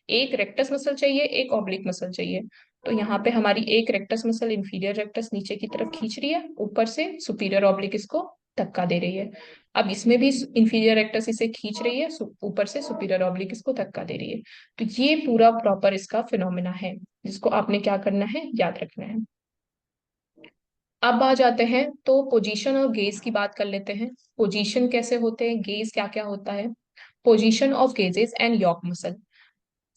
एक रेक्टस मसल चाहिए, एक ऑब्लिक मसल चाहिए, तो यहाँ पे हमारी एक रेक्टस मसल इंफीरियर रेक्टस नीचे की तरफ खींच रही है, ऊपर से सुपीरियर ऑब्लिक इसको धक्का दे रही है। अब इसमें भी इंफीरियर रेक्टस इसे खींच रही है, ऊपर से सुपीरियर ऑब्लिक इसको धक्का दे रही है। तो ये पूरा प्रॉपर इसका फिनोमेना है जिसको आपने क्या करना है, याद रखना है। अब आ जाते हैं तो पोजीशन और गेज की बात कर लेते हैं। पोजीशन कैसे होते हैं, गेज क्या क्या होता है। Position of gazes and yoke muscle.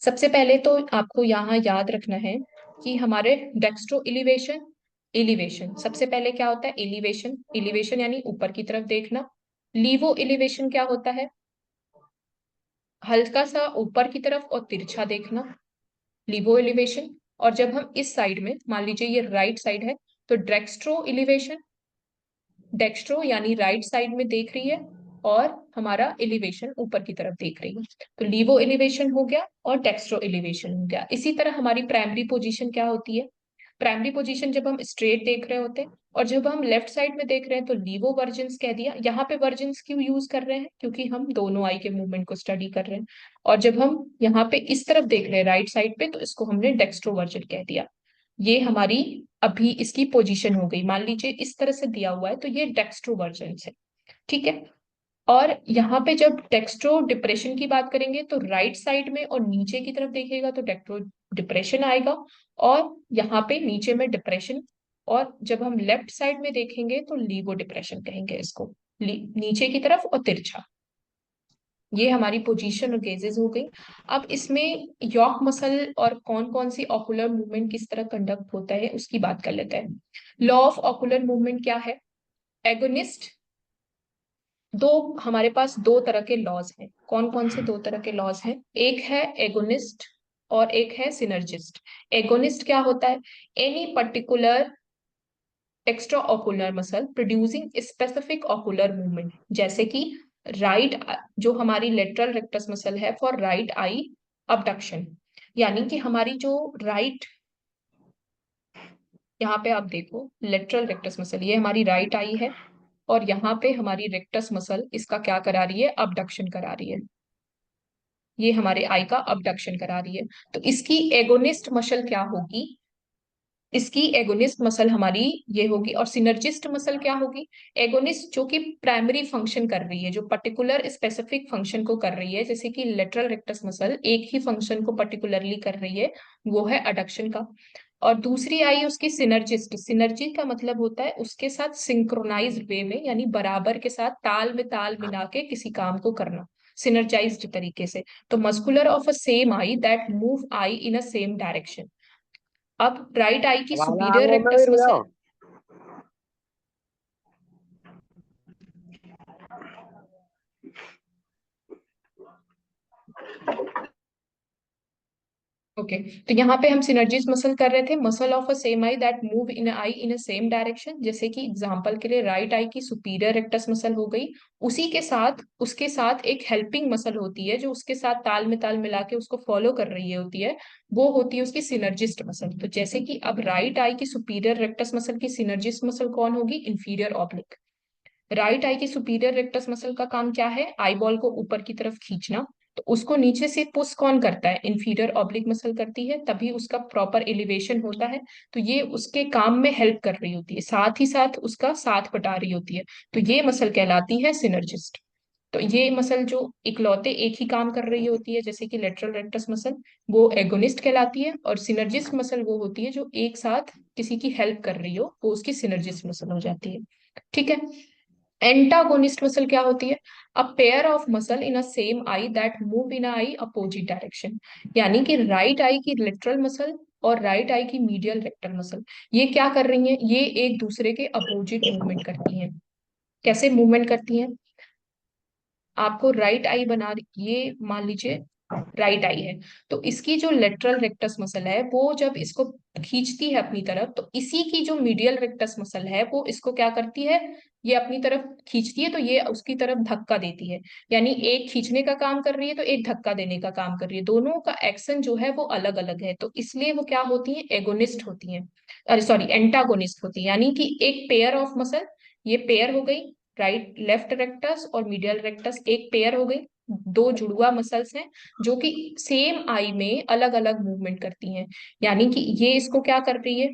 सबसे पहले तो आपको यहाँ याद रखना है कि हमारे डेक्स्ट्रो इलिवेशन, इलिवेशन सबसे पहले क्या होता है, इलिवेशन, इलिवेशन यानी ऊपर की तरफ देखना। लीवो इलिवेशन क्या होता है, हल्का सा ऊपर की तरफ और तिरछा देखना, लीवो एलिवेशन। और जब हम इस साइड में, मान लीजिए ये राइट साइड है, तो डेक्स्ट्रो इलिवेशन, डेक्स्ट्रो यानी राइट साइड में देख रही है, और हमारा एलिवेशन ऊपर की तरफ देख रही है, तो लीवो एलिवेशन हो गया और डेक्स्ट्रो एलिवेशन हो गया। इसी तरह हमारी प्राइमरी पोजीशन क्या होती है, प्राइमरी पोजीशन जब हम स्ट्रेट देख रहे होते हैं, और जब हम लेफ्ट साइड में देख रहे हैं तो लीवो वर्जन्स कह दिया। यहाँ पे वर्जन्स क्यों यूज कर रहे हैं, क्योंकि हम दोनों आई के मूवमेंट को स्टडी कर रहे हैं। और जब हम यहाँ पे इस तरफ देख रहे हैं राइट साइड पे, तो इसको हमने डेक्स्ट्रो वर्जन कह दिया। ये हमारी अभी इसकी पोजीशन हो गई, मान लीजिए इस तरह से दिया हुआ है तो ये डेक्स्ट्रो वर्जन है, ठीक है। और यहाँ पे जब डेक्स्ट्रो डिप्रेशन की बात करेंगे तो राइट साइड में और नीचे की तरफ देखिएगा तो डेक्स्ट्रो डिप्रेशन आएगा, और यहाँ पे नीचे में डिप्रेशन। और जब हम लेफ्ट साइड में देखेंगे तो लीवो डिप्रेशन कहेंगे इसको, नीचे की तरफ और तिरछा। ये हमारी पोजीशन और गेजेस हो गई। अब इसमें यॉक मसल और कौन कौन सी ऑकुलर मूवमेंट किस तरह कंडक्ट होता है उसकी बात कर लेते हैं। लॉ ऑफ ऑकुलर मूवमेंट क्या है, एगोनिस्ट, दो हमारे पास दो तरह के लॉज हैं। कौन कौन से दो तरह के लॉज हैं, एक है एगोनिस्ट और एक है सिनर्जिस्ट। एगोनिस्ट क्या होता है, any particular extra ocular muscle producing specific ocular movement, जैसे कि राइट, जो हमारी लेटरल रेक्टस मसल है फॉर राइट आई अबडक्शन, यानी कि हमारी जो राइट, यहाँ पे आप देखो लेटरल रेक्टस मसल, ये हमारी राइट आई है, और यहाँ पे हमारी रेक्टस मसल इसका क्या करा रही है, अबडक्शन करा रही है। ये हमारे आई का अबडक्शन करा रही है, तो इसकी एगोनिस्ट मसल क्या होगी, इसकी एगोनिस्ट मसल हमारी ये होगी। और सिनर्जिस्ट मसल क्या होगी, एगोनिस्ट जो कि प्राइमरी फंक्शन कर रही है, जो पर्टिकुलर स्पेसिफिक फंक्शन को कर रही है, जैसे कि लेटरल रेक्टस मसल एक ही फंक्शन को पर्टिकुलरली कर रही है, वो है अडक्शन का। और दूसरी आई उसकी सिनर्जिस्ट, सिनर्जी का मतलब होता है उसके साथ सिंक्रोनाइज्ड वे में, यानी बराबर के साथ ताल में ताल मिला के किसी काम को करना, सिनर्जाइज्ड तरीके से। तो muscular of a same I that move I in a same direction. अब राइट आई की वाला सुपीरियर आंगों में भी रेक्टस रुक मसल, जाओ। ओके ओके, तो यहाँ पे हम सिनर्जिस मसल कर रहे थे, muscle of a same I that move in I in a same direction, जैसे कि एग्जांपल के लिए राइट आई की सुपीरियर रेक्टस मसल हो गई, उसी के साथ उसके साथ एक हेल्पिंग मसल होती है जो उसके साथ ताल में ताल मिला के उसको फॉलो कर रही होती है, वो होती है उसकी सिनर्जिस्ट मसल। तो जैसे कि अब राइट आई की सुपीरियर रेक्टस मसल की सिनर्जिस्ट मसल कौन होगी, इंफीरियर ऑब्लिक। राइट आई की सुपीरियर रेक्टस मसल का काम क्या है, आई बॉल को ऊपर की तरफ खींचना, तो उसको नीचे से पुश कौन करता है, इंफीरियर ऑब्लिक मसल करती है, तभी उसका प्रॉपर एलिवेशन होता है। तो ये उसके काम में हेल्प कर रही होती है, साथ ही साथ उसका साथ बटा रही होती है, तो ये मसल कहलाती है सिनर्जिस्ट। तो ये मसल जो इकलौते एक ही काम कर रही होती है, जैसे कि लेटरल रेक्टस मसल, वो एगोनिस्ट कहलाती है, और सिनर्जिस्ट मसल वो होती है जो एक साथ किसी की हेल्प कर रही हो, वो उसकी सिनर्जिस्ट मसल हो जाती है। ठीक है। एंटागोनिस्ट मसल क्या होती है, अ pair of muscle in a same I that move in I opposite direction, यानी कि राइट आई की लेटरल मसल और राइट आई की मीडियल रेक्टल मसल, ये क्या कर रही हैं, ये एक दूसरे के अपोजिट मूवमेंट करती हैं। कैसे मूवमेंट करती हैं, आपको राइट आई बना, ये मान लीजिए राइट आई है, तो इसकी जो लेटरल रेक्टस मसल है वो जब इसको खींचती है अपनी तरफ, तो इसी की जो मीडियल रेक्टस मसल है वो इसको क्या करती है, ये अपनी तरफ खींचती है, तो ये उसकी तरफ धक्का देती है। यानी एक खींचने का काम कर रही है तो एक धक्का देने का काम कर रही है, दोनों का एक्शन जो है वो अलग अलग है, तो इसलिए वो क्या होती है, एगोनिस्ट होती है, अरे सॉरी एंटागोनिस्ट होती है। यानी कि एक पेयर ऑफ मसल, ये पेयर हो गई, राइट लेफ्ट रेक्टस और मीडियल रेक्टस एक पेयर हो गई, दो जुड़वा मसल्स हैं जो कि सेम आई में अलग अलग मूवमेंट करती हैं। यानी कि ये इसको क्या कर रही है,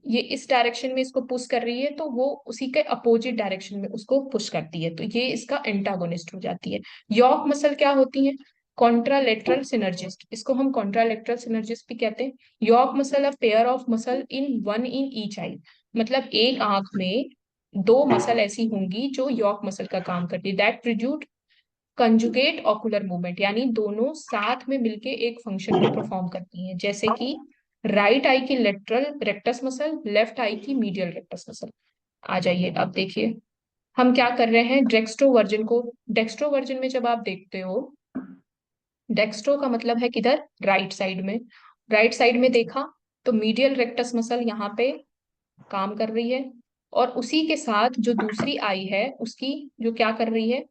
ये इस डायरेक्शन में इसको पुश कर रही है, तो वो उसी के अपोजिट डायरेक्शन में उसको पुश करती है, तो ये इसका एंटागोनिस्ट हो जाती है। यॉक मसल क्या होती है, कॉन्ट्रालेटरल सिनर्जिस्ट, इसको हम कॉन्ट्रालेटरल सिनर्जिस्ट भी कहते हैं। Yoke muscle a pair of muscle in one in each eye, मतलब एक आंख में दो मसल ऐसी होंगी जो यॉक मसल का काम करती है, that produce conjugate ocular movement, यानी दोनों साथ में मिलके एक फंक्शन को परफॉर्म करती हैं, जैसे कि राइट आई की लेटरल रेक्टस मसल, लेफ्ट आई की मीडियल रेक्टस मसल। आ जाइए अब देखिए, हम क्या कर रहे हैं, डेक्स्ट्रोवर्जन को, डेक्स्ट्रोवर्जन में जब आप देखते हो, डेक्स्ट्रो का मतलब है किधर, राइट साइड में, राइट साइड में देखा तो मीडियल रेक्टस मसल यहाँ पे काम कर रही है, और उसी के साथ जो दूसरी आई है उसकी जो क्या कर रही है,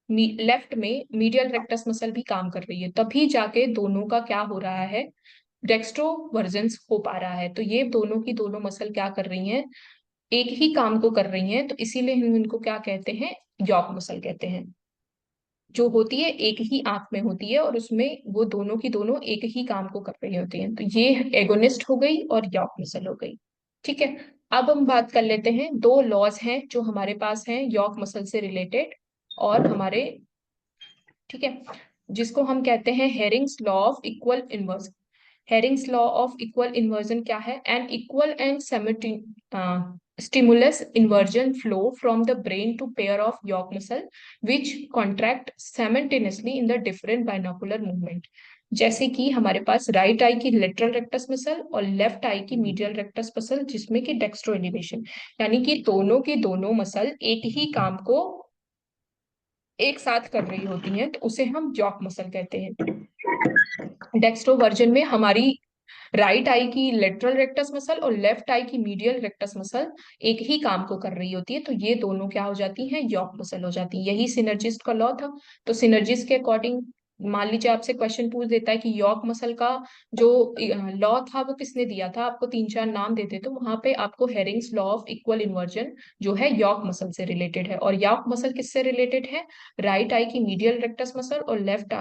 लेफ्ट में मीडियल रेक्टस मसल भी काम कर रही है, तभी जाके दोनों का क्या हो रहा है, डेक्स्ट्रोवर्जेंस हो पा रहा है। तो ये दोनों की दोनों मसल क्या कर रही हैं, एक ही काम को कर रही हैं, तो इसीलिए हम इनको क्या कहते हैं, यॉक मसल कहते हैं, जो होती है एक ही आंख में होती है और उसमें वो दोनों की दोनों एक ही काम को कर रही होती हैं, तो ये एगोनिस्ट हो गई और यॉक मसल हो गई। ठीक है। अब हम बात कर लेते हैं, दो लॉज हैं जो हमारे पास हैं यॉक मसल से रिलेटेड और हमारे, ठीक है, जिसको हम कहते हैं Hering's law of equal inversion. Hering's law of equal inversion क्या है, an equal and stimulus inversion flow from the brain to pair of yaw muscle which contract simultaneously in the different binocular movement। जैसे कि हमारे पास right I की lateral rectus muscle और left आई की medial rectus muscle, जिसमें कि dextro elevation, यानी कि दोनों की दोनों मसल एक ही काम को एक साथ कर रही होती हैं, तो उसे हम जॉक मसल कहते हैं। डेक्स्ट्रो वर्जन में हमारी राइट आई की लेटरल रेक्टस मसल और लेफ्ट आई की मीडियल रेक्टस मसल एक ही काम को कर रही होती है, तो ये दोनों क्या हो जाती हैं, यॉक मसल हो जाती है। यही सिनर्जिस्ट का लॉ था। तो सिनर्जिस्ट के अकॉर्डिंग मान लीजिए आपसे क्वेश्चन पूछ देता है कि यॉक मसल का जो लॉ था वो किसने दिया था, आपको तीन चार नाम देते, तो वहां पे आपको Hering's law of equal inversion जो है यॉक मसल से रिलेटेड है। और यॉक मसल किससे रिलेटेड है, राइट आई की मीडियल रेक्टस मसल और लेफ्ट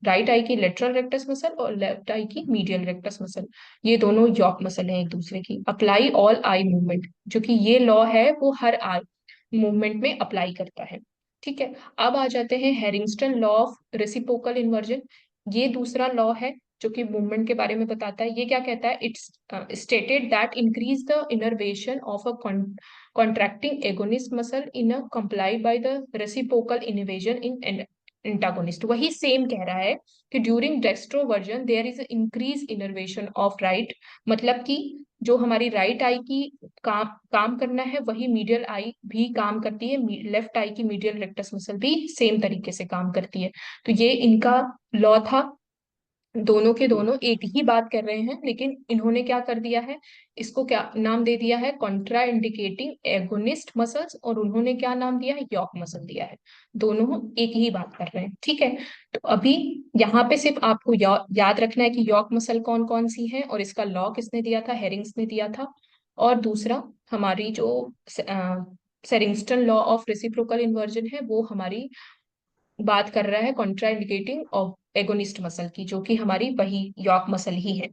राइट आई की लेटरल रेक्टस मसल और लेफ्ट आई की मीडियल रेक्टस मसल, ये दोनों यॉक मसल है एक दूसरे की। अप्लाई ऑल आई मूवमेंट, जो कि ये लॉ है वो हर आई मूवमेंट में अप्लाई करता है। ठीक है। अब आ जाते हैं Harrington law of reciprocal inversion. ये दूसरा लॉ है जो कि मूवमेंट के बारे में बताता है। ये क्या कहता है, it's stated that increase the innervation of a contracting agonist muscle in a comply by the reciprocal invasion in antagonist. वही सेम कह रहा है कि during dextroversion there is increase innervation of right, मतलब कि जो हमारी राइट आई की काम करना है वही मीडियल आई भी काम करती है, लेफ्ट आई की मीडियल रेक्टस मसल भी सेम तरीके से काम करती है। तो ये इनका लॉ था। दोनों के दोनों एक ही बात कर रहे हैं, लेकिन इन्होंने क्या कर दिया है, इसको क्या नाम दे दिया है, कॉन्ट्रा इंडिकेटिंग एगोनिस्ट मसल्स, और उन्होंने क्या नाम दिया है, यॉक मसल दिया है। दोनों एक ही बात कर रहे हैं, ठीक है। तो अभी यहाँ पे सिर्फ आपको याद रखना है कि यॉक मसल कौन कौन सी है, और इसका लॉ किसने दिया था, हेरिंग्स ने दिया था। और दूसरा, हमारी जो सेरिंगस्टन लॉ ऑफ रेसिप्रोकल इन्वर्जन है, वो हमारी बात कर रहा है Contra indicating of agonist muscle की, जो कि हमारी वही यॉक मसल ही है।